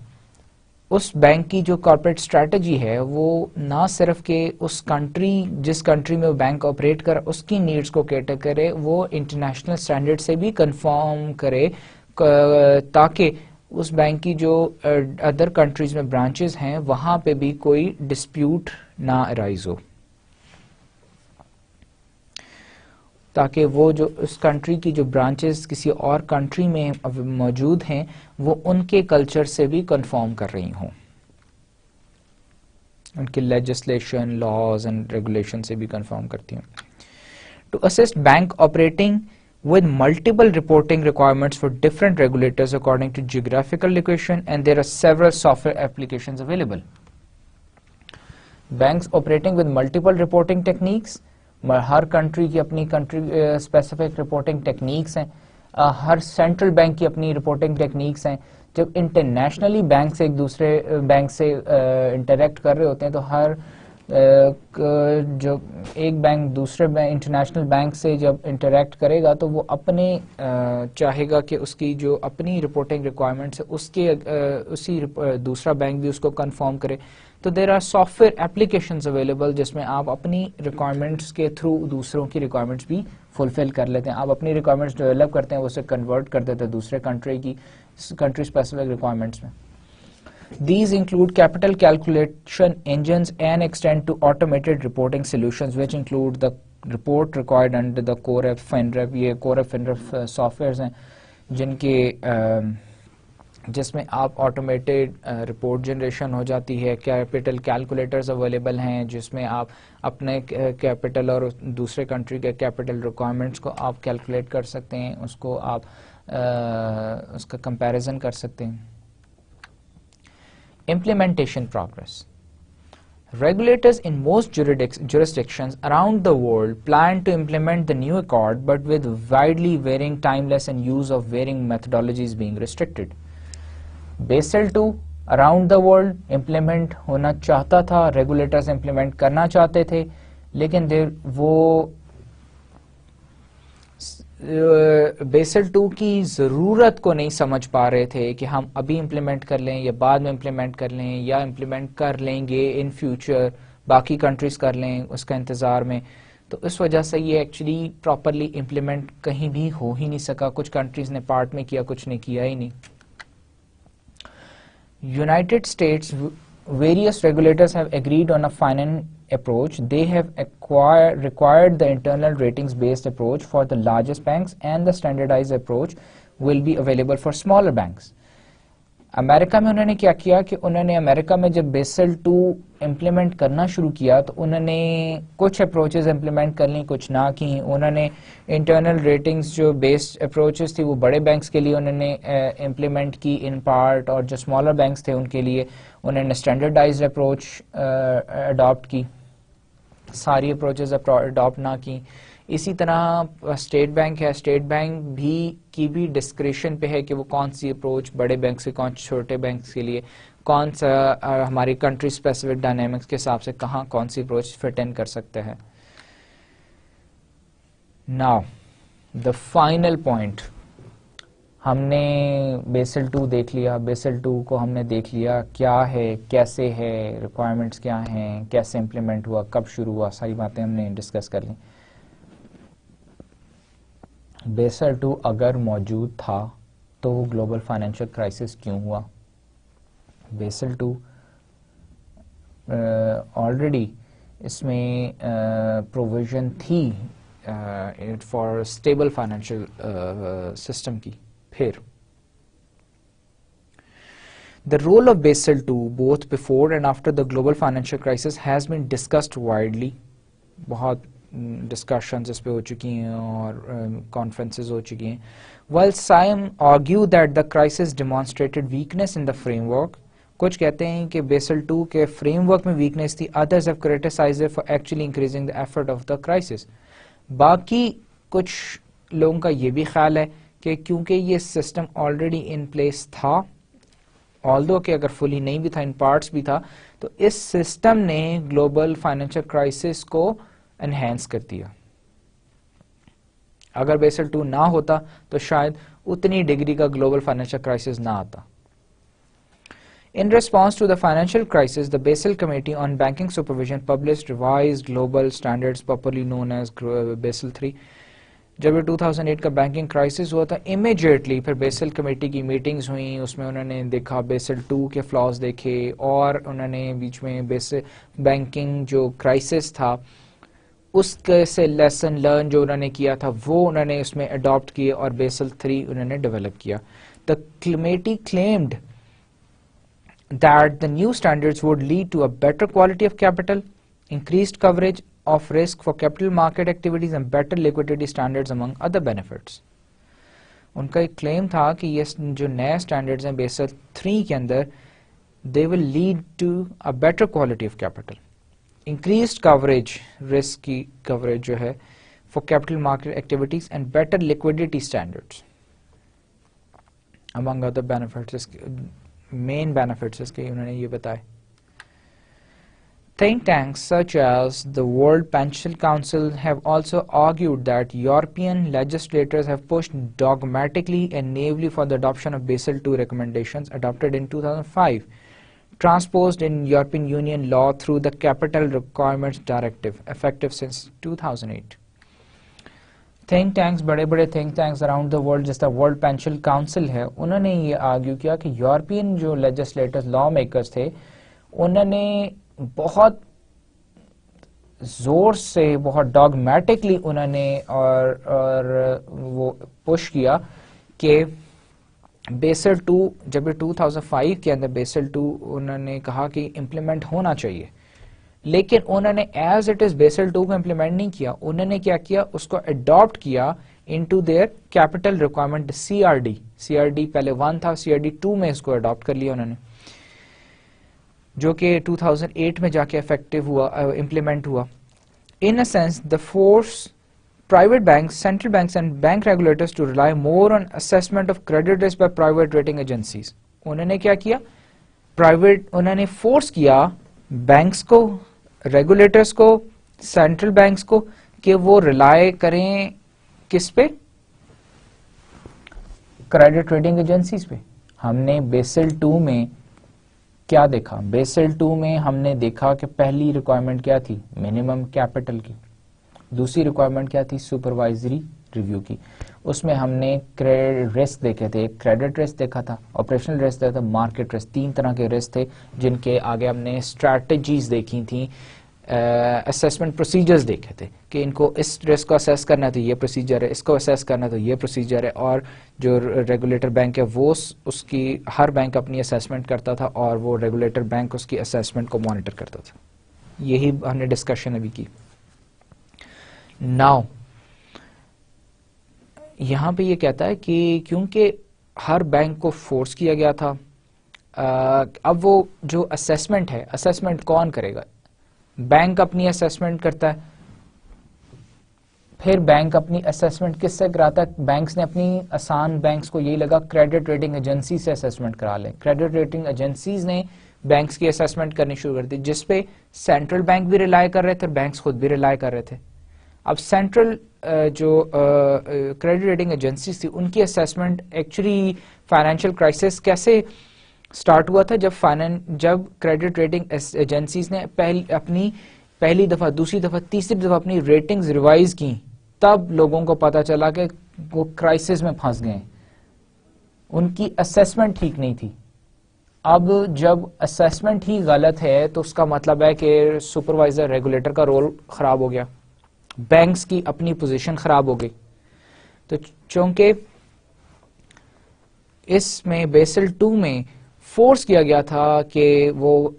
اس بینک کی جو کارپوریٹ اسٹریٹجی ہے وہ نہ صرف کہ اس کنٹری جس کنٹری میں وہ بینک آپریٹ کر اس کی نیڈز کو کیٹر کرے، وہ انٹرنیشنل اسٹینڈرڈ سے بھی کنفارم کرے تاکہ اس بینک کی جو ادر کنٹریز میں برانچز ہیں وہاں پہ بھی کوئی ڈسپیوٹ نہ ارائز ہو، تاکہ وہ جو اس کنٹری کی جو برانچز کسی اور کنٹری میں موجود ہیں وہ ان کے کلچر سے بھی کنفارم کر رہی ہوں، ان کے لیجسلیشن، لاز اینڈ ریگولیشن سے بھی کنفارم کرتی ہوں. To assist bank operating with multiple reporting requirements for different regulators according to geographical location, and there are several software applications available. Banks operating with multiple reporting techniques, Hare country کی اپنی country specific reporting techniques ہیں، ہر central bank کی اپنی reporting techniques ہیں. جب internationally bank سے ایک دوسرے بینک سے انٹریکٹ کر رہے ہوتے ہیں تو ہر جو ایک بینک دوسرے انٹرنیشنل بینک سے جب انٹریکٹ کرے گا تو وہ اپنے چاہے گا کہ اس کی جو اپنی رپورٹنگ ریکوائرمنٹس ہے اس کے اسی دوسرا بینک بھی اس کو کنفرم کرے. تو there are software applications available جس میں آپ اپنی ریکوائرمنٹس کے تھرو دوسروں کی ریکوائرمنٹس بھی فلفل کر لیتے ہیں. آپ اپنی ریکوائرمنٹس ڈیولپ کرتے ہیں، اسے کنورٹ کر دیتے ہیں دوسرے کنٹری کی کنٹری اسپیسیفک ریکوائرمنٹس میں. These include capital calculation engines and extend to automated reporting solutions which include the report required under the Core FinRep. یہ Core FinRep سافٹ ہیں جن کے جس میں آپ آٹومیٹڈ رپورٹ جنریشن ہو جاتی ہے. کیپٹل کیلکولیٹرز اویلیبل ہیں جس میں آپ اپنے کیپٹل اور دوسرے کنٹری کے کیپٹل ریکوائرمنٹس کو آپ کیلکولیٹ کر سکتے ہیں، اس کو آپ اس کا کمپیریزن کر سکتے ہیں. Implementation progress. Regulators in most jurisdictions around the world plan to implement the new accord, but with widely varying timelines and use of varying methodologies being restricted. Basel II around the world implement ہونا چاہتا تھا، regulators implement کرنا چاہتے تھے، لیکن وہ Bessel 2 کی ضرورت کو نہیں سمجھ پا رہے تھے کہ ہم ابھی امپلیمنٹ کر لیں یا بعد میں امپلیمنٹ کر لیں یا امپلیمنٹ کر لیں گے ان فیوچر، باقی کنٹریز کر لیں اس کا انتظار میں. تو اس وجہ سے یہ ایکچولی پراپرلی امپلیمنٹ کہیں بھی ہو ہی نہیں سکا. کچھ کنٹریز نے پارٹ میں کیا، کچھ نے کیا ہی نہیں. United States various regulators have agreed on a finance approach. They have required the internal ratings based approach for the largest banks, and the standardized approach will be available for smaller banks. امریکہ میں انہوں نے کیا کیا کہ انہوں نے امریکہ میں جب بیسل 2 امپلیمنٹ کرنا شروع کیا تو انہوں نے کچھ اپروچز امپلیمنٹ کر لیں، کچھ نہ کی. انہوں نے انٹرنل ریٹنگز جو بیسڈ اپروچز تھی وہ بڑے بینکس کے لیے انہوں نے امپلیمنٹ کی ان پارٹ، اور جو اسمالر بینکس تھے ان کے لیے انہوں نے اسٹینڈرڈائزڈ اپروچ اڈاپٹ کی، ساری اپروچز اڈاپٹ نہ کی. اسی طرح اسٹیٹ بینک ہے، اسٹیٹ بینک بھی کی بھی ڈسکریشن پہ ہے کہ وہ کون سی اپروچ بڑے بینک سے کون چھوٹے بینکس کے لیے کون سا ہماری کنٹری اسپیسیفک ڈائنامکس کے حساب سے کہاں کون سی اپروچ فٹ ان کر سکتے ہیں. ناؤ دا فائنل پوائنٹ، ہم نے بیسل 2 دیکھ لیا. بیسل 2 کو ہم نے دیکھ لیا کیا ہے، کیسے ہے، ریکوائرمنٹس کیا ہیں، کیسے امپلیمنٹ ہوا، کب شروع ہوا، ساری باتیں ہم نے ڈسکس کر لیں. بیسل 2 اگر موجود تھا تو گلوبل فائنینشیل کرائسس کیوں ہوا؟ بیسل 2 آلریڈی اس میں پروویژن تھی فار اسٹیبل فائنینشیل سسٹم کی. پھر the role of Basel II both before and after the global financial crisis has been discussed widely. بہت ڈسکشنز اس پہ ہو چکی ہیں اور کانفرنسز ہو چکی ہیں. While some argue that the crisis demonstrated weakness in the framework, کچھ کہتے ہیں کہ بیسل 2 کے فریم ورک میں ویکنیس تھی. Others have criticized it for actually increasing the effort of the crisis. باقی کچھ لوگوں کا یہ بھی خیال ہے کہ کیونکہ یہ سسٹم آلریڈی ان پلیس تھا، آلدو کہ اگر فلی نہیں بھی تھا، ان پارٹس بھی تھا، تو اس سسٹم نے گلوبل فائنینشیل کرائسس کو انہینس کر دیا. اگر بیسل 2 نہ ہوتا تو شاید اتنی ڈگری کا گلوبل فائنینشیل کرائسس نہ آتا. In response to the financial crisis, the Basel Committee on Banking Supervision published revised global standards popularly known as Basel III. جب یہ 2008 کا بینکنگ کرائسس ہوا تھا، امیجیٹلی پھر بیسل کمیٹی کی میٹنگز ہوئیں، اس میں انہوں نے دیکھا بیسل 2 کے فلاز دیکھے، اور انہوں نے بیچ میں بینکنگ جو کرائسس تھا اس کے سے لیسن لرن جو انہوں نے کیا تھا وہ انہوں نے اس میں اڈاپٹ کیے اور بیسل 3 انہوں نے ڈیولپ کیا. The committee claimed that the new standards would lead to a better quality of capital, increased coverage of risk for capital market activities and better liquidity standards among other benefits. ان کا ایک کلیم تھا کہ یہ جو نئے standards ہیں Bessel 3 کے اندر they will lead to a better quality of capital, increased coverage, risk کی coverage جو ہے for capital market activities and better liquidity standards among other benefits. Main benefits اس کے انہوں نے یہ بتائے. Think tanks such as the World Pension Council have also argued that European legislators have pushed dogmatically and naively for the adoption of Basel II recommendations adopted in 2005, transposed in European Union law through the Capital Requirements Directive, effective since 2008. Think tanks, بڑے بڑے think tanks around the world, جس طرح world pension council ہے، انہوں نے یہ argue کیا کہ یورپین جو لیجسلیٹرز لا میکرز تھے انہوں نے بہت زور سے، بہت ڈاگمیٹکلی انہوں نے اور وہ پش کیا کہ بیسل 2 جب 2005 کے اندر بیسل 2 انہوں نے کہا کہ امپلیمنٹ ہونا چاہیے، لیکن انہوں نے ایز اٹ از بیسل 2 کو امپلیمنٹ نہیں کیا. انہوں نے کیا کیا، اس کو اڈاپٹ کیا into their capital requirement CRD پہلے 1 تھا، CRD 2 میں اس کو اڈاپٹ کر لیا انہوں نے، جو کہ 2008 میں جا کے افیکٹو ہوا، امپلیمنٹ ہوا. In a sense the force private banks, central banks and bank regulators to rely more on assessment of credit risk by private rating agencies. انہوں نے کیا کیا، انہوں نے فورس کیا بینکس کو، ریگولیٹرز کو، سینٹرل بینکس کو کہ وہ ریلائی کریں کس پہ، کریڈٹ ریٹنگ ایجنسیز پہ. ہم نے بیسل 2 میں کیا دیکھا، بیسل 2 میں ہم نے دیکھا کہ پہلی ریکوائرمنٹ کیا تھی، منیمم کیپٹل کی. دوسری ریکوائرمنٹ کیا تھی، سپروائزری ریویو کی. اس میں ہم نے رسک دیکھے تھے، کریڈٹ رسک دیکھا تھا، آپریشنل رسک دیکھا تھا، مارکیٹ رسک. 3 طرح کے رسک تھے جن کے آگے ہم نے اسٹریٹجیز دیکھی تھیں، اسیسمنٹ پروسیجرز دیکھے تھے کہ ان کو اس رسک کو اسیس کرنا تو یہ پروسیجر ہے، اس کو اسیس کرنا تو یہ پروسیجر ہے. اور جو ریگولیٹر بینک ہے وہ اس کی ہر بینک اپنی اسیسمنٹ کرتا تھا اور وہ ریگولیٹر بینک اس کی اسیسمنٹ کو مانیٹر کرتا تھا. یہی ہم نے ڈسکشن ابھی کی. ناؤ یہاں پہ یہ کہتا ہے کہ کیونکہ ہر بینک کو فورس کیا گیا تھا، اب وہ جو اسیسمنٹ ہے، اسیسمنٹ کون کرے گا؟ بینک اپنی اسیسمنٹ کرتا ہے. پھر بینک اپنی اسیسمنٹ کس سے کراتا ہے؟ بینکس نے اپنی آسان بینکس کو یہی لگا کریڈٹ ریٹنگ ایجنسی سے اسیسمنٹ کرا لیں. کریڈٹ ریٹنگ ایجنسیز نے بینکس کی اسیسمنٹ کرنی شروع کر دی، جس پہ سینٹرل بینک بھی ریلائی کر رہے تھے اور بینکس خود بھی ریلائی کر رہے تھے. اب سینٹرل جو کریڈٹ ریٹنگ ایجنسیز تھی ان کی اسیسمنٹ ایکچولی فائنینشیل کرائسس کیسے سٹارٹ ہوا تھا، جب کریڈٹ ریٹنگ ایجنسیز نے اپنی پہلی دفعہ، دوسری دفعہ، تیسری دفعہ اپنی ریٹنگز ریوائز کی، تب لوگوں کو پتا چلا کہ وہ کرائسس میں پھنس گئے، ان کی اسیسمنٹ ٹھیک نہیں تھی. اب جب اسیسمنٹ ہی غلط ہے تو اس کا مطلب ہے کہ سپروائزر ریگولیٹر کا رول خراب ہو گیا, بینکس کی اپنی پوزیشن خراب ہو گئی. تو چونکہ اس میں بیسل 2 میں فورس کیا گیا تھا کہ وہ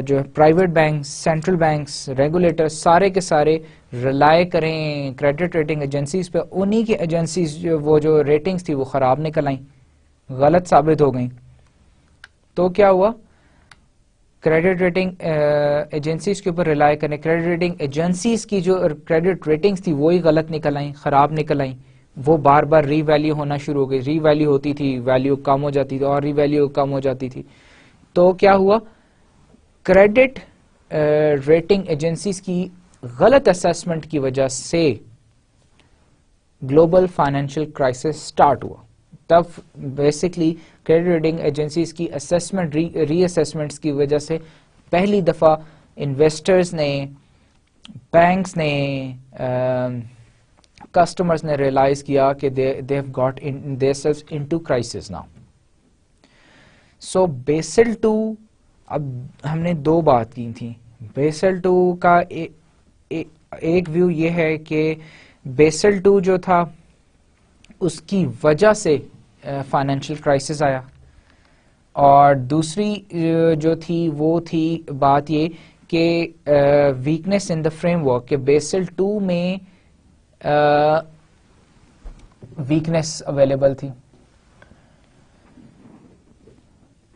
جو private banks, central banks, regulator سارے کے سارے ریلائی کریں کریڈٹ ریٹنگ ایجنسیز پہ, انہی کی ایجنسیز وہ جو ریٹنگز تھی وہ خراب نکل آئیں, غلط ثابت ہو گئیں. تو کیا ہوا, کریڈٹ ریٹنگ ایجنسیز کے اوپر ریلائی کریں, کریڈٹ ریٹنگ ایجنسیز کی جو کریڈٹ ریٹنگز تھی وہی غلط نکل آئیں, خراب نکل آئیں. وہ بار بار ری ویلیو ہونا شروع ہو گئی, ری ویلیو ہوتی تھی ویلیو کم ہو جاتی تھی اور ری ویلیو کم ہو جاتی تھی. تو کیا ہوا, کریڈٹ ریٹنگ ایجنسیز کی غلط اسیسمنٹ کی وجہ سے گلوبل فائنینشیل کرائسس سٹارٹ ہوا. تب بیسکلی کریڈٹ ریٹنگ ایجنسیز کی اسیسمنٹ ری اسیسمنٹس کی وجہ سے پہلی دفعہ انویسٹرز نے, بینکس نے, کسٹمرز نے ریئلائز کیا کہ they have got themselves into crisis now. So Basel 2, اب ہم نے دو بات کی تھی. بیسل 2 کا ایک ویو یہ ہے کہ بیسل 2 جو تھا اس کی وجہ سے فائنینشیل کرائسس آیا, اور دوسری جو تھی وہ تھی بات یہ کہ weakness in the framework, کہ بیسل 2 میں ویکنیس اویلیبل تھی.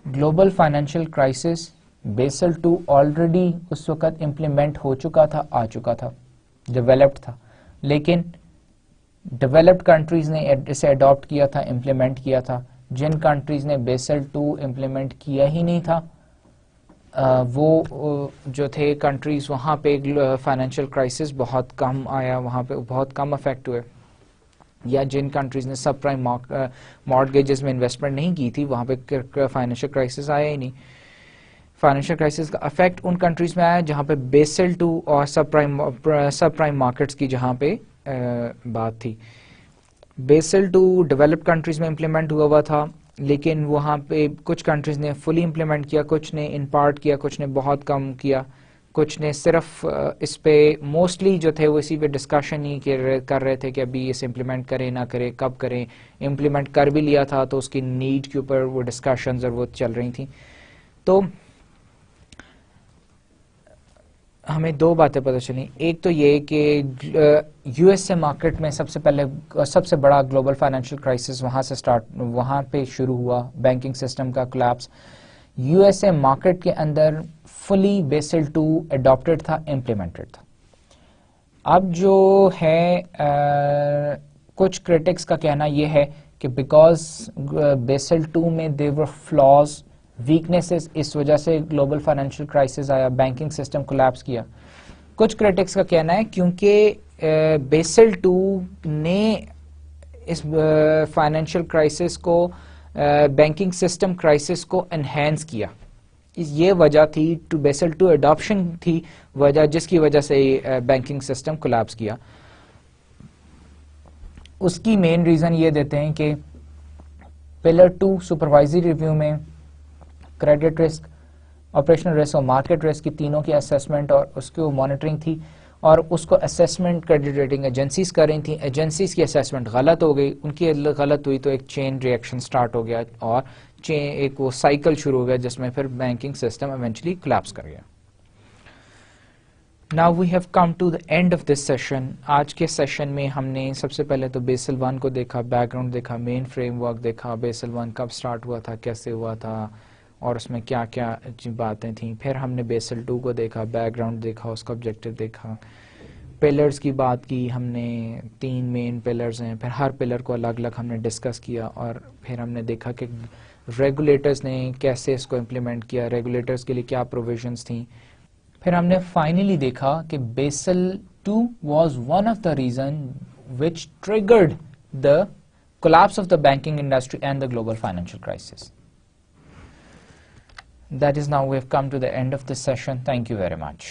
Global financial crisis Basel 2 already اس وقت امپلیمنٹ ہو چکا تھا, آ چکا تھا, ڈیولپڈ تھا, لیکن ڈیولپڈ کنٹریز نے اسے اڈاپٹ کیا تھا, امپلیمنٹ کیا تھا. جن کنٹریز نے بیسل 2 امپلیمنٹ کیا ہی نہیں تھا وہ جو تھے کنٹریز, وہاں پہ فائنینشیل کرائسس بہت کم آیا, وہاں پہ بہت کم افیکٹ ہوئے. یا جن کنٹریز نے سب پرائم مارٹگیجز میں انویسٹمنٹ نہیں کی تھی وہاں پہ فائنینشیل کرائسس آیا ہی نہیں. فائنینشیل کرائسس کا افیکٹ ان کنٹریز میں آیا جہاں پہ بیسل 2 اور سب پرائم مارکیٹس کی جہاں پہ بات تھی. بیسل 2 ڈیولپڈ کنٹریز میں امپلیمنٹ ہوا تھا, لیکن وہاں پہ کچھ کنٹریز نے فلی امپلیمنٹ کیا, کچھ نے ان پارٹ کیا, کچھ نے بہت کم کیا, کچھ نے صرف اس پہ موسٹلی جو تھے وہ اسی پہ ڈسکشن ہی کر رہے تھے کہ ابھی اسے امپلیمنٹ کریں نہ کریں, کب کریں. امپلیمنٹ کر بھی لیا تھا تو اس کی نیڈ کے اوپر وہ ڈسکشنز اور وہ چل رہی تھیں. تو ہمیں دو باتیں پتہ چلیں. ایک تو یہ کہ یو ایس اے مارکیٹ میں سب سے بڑا گلوبل فائنینشیل کرائسس وہاں پہ شروع ہوا, بینکنگ سسٹم کا collapse. U S a market کے اندر فلی بیسل 2 اڈاپٹڈ تھا, امپلیمنٹڈ تھا. اب جو ہے کچھ کریٹکس کا کہنا یہ ہے کہ بیکاز بیسل 2 میں there were flaws, ویکنیسز, اس وجہ سے گلوبل فائنینشیل کرائسس آیا, بینکنگ سسٹم کولیپس کیا. کچھ کریٹکس کا کہنا ہے کیونکہ بیسل 2 نے اس فائنینشیل کرائسس کو, بینکنگ سسٹم کرائسس کو انہینس کیا. یہ وجہ تھی, ٹو بیسل 2 اڈاپشن تھی وجہ جس کی وجہ سے بینکنگ سسٹم کولیپس کیا. اس کی مین ریزن یہ دیتے ہیں کہ پلر 2 سپروائزری ریویو میں کریڈٹ رسک, آپریشنل رسک اور مارکیٹ رسک کی تینوں کی اسیسمنٹ اور اس کی مانیٹرنگ تھی, اور اس کو اسیسمنٹ کریڈٹ ریٹنگ ایجنسیز کر رہی تھیں. ایجنسیز کی اسیسمنٹ غلط ہو گئی, ان کی غلط ہوئی تو ایک چین ریئیکشن سٹارٹ ہو گیا اور ایک وہ سائیکل شروع ہو گیا جس میں پھر بینکنگ سسٹم ایونچولی کولیپس کر گیا. Now we have come to the end of this session. آج کے سیشن میں ہم نے سب سے پہلے تو بیسل 1 کو دیکھا, بیک گراؤنڈ دیکھا, مین فریم ورک دیکھا, بیسل 1 کب سٹارٹ ہوا تھا, کیسے ہوا تھا اور اس میں کیا کیا باتیں تھیں. پھر ہم نے بیسل 2 کو دیکھا, بیک گراؤنڈ دیکھا, اس کا آبجیکٹو دیکھا. پلرز کی بات کی ہم نے, 3 مین پلرز ہیں, پھر ہر پلر کو الگ الگ ہم نے ڈسکس کیا, اور پھر ہم نے دیکھا کہ ریگولیٹرز نے کیسے اس کو امپلیمنٹ کیا, ریگولیٹرز کے لیے کیا پروویژنس تھیں. پھر ہم نے فائنلی دیکھا کہ Basel 2 was one of the reason which triggered the collapse of the banking industry and the global financial crisis. That is now we have come to the end of this session. Thank you very much.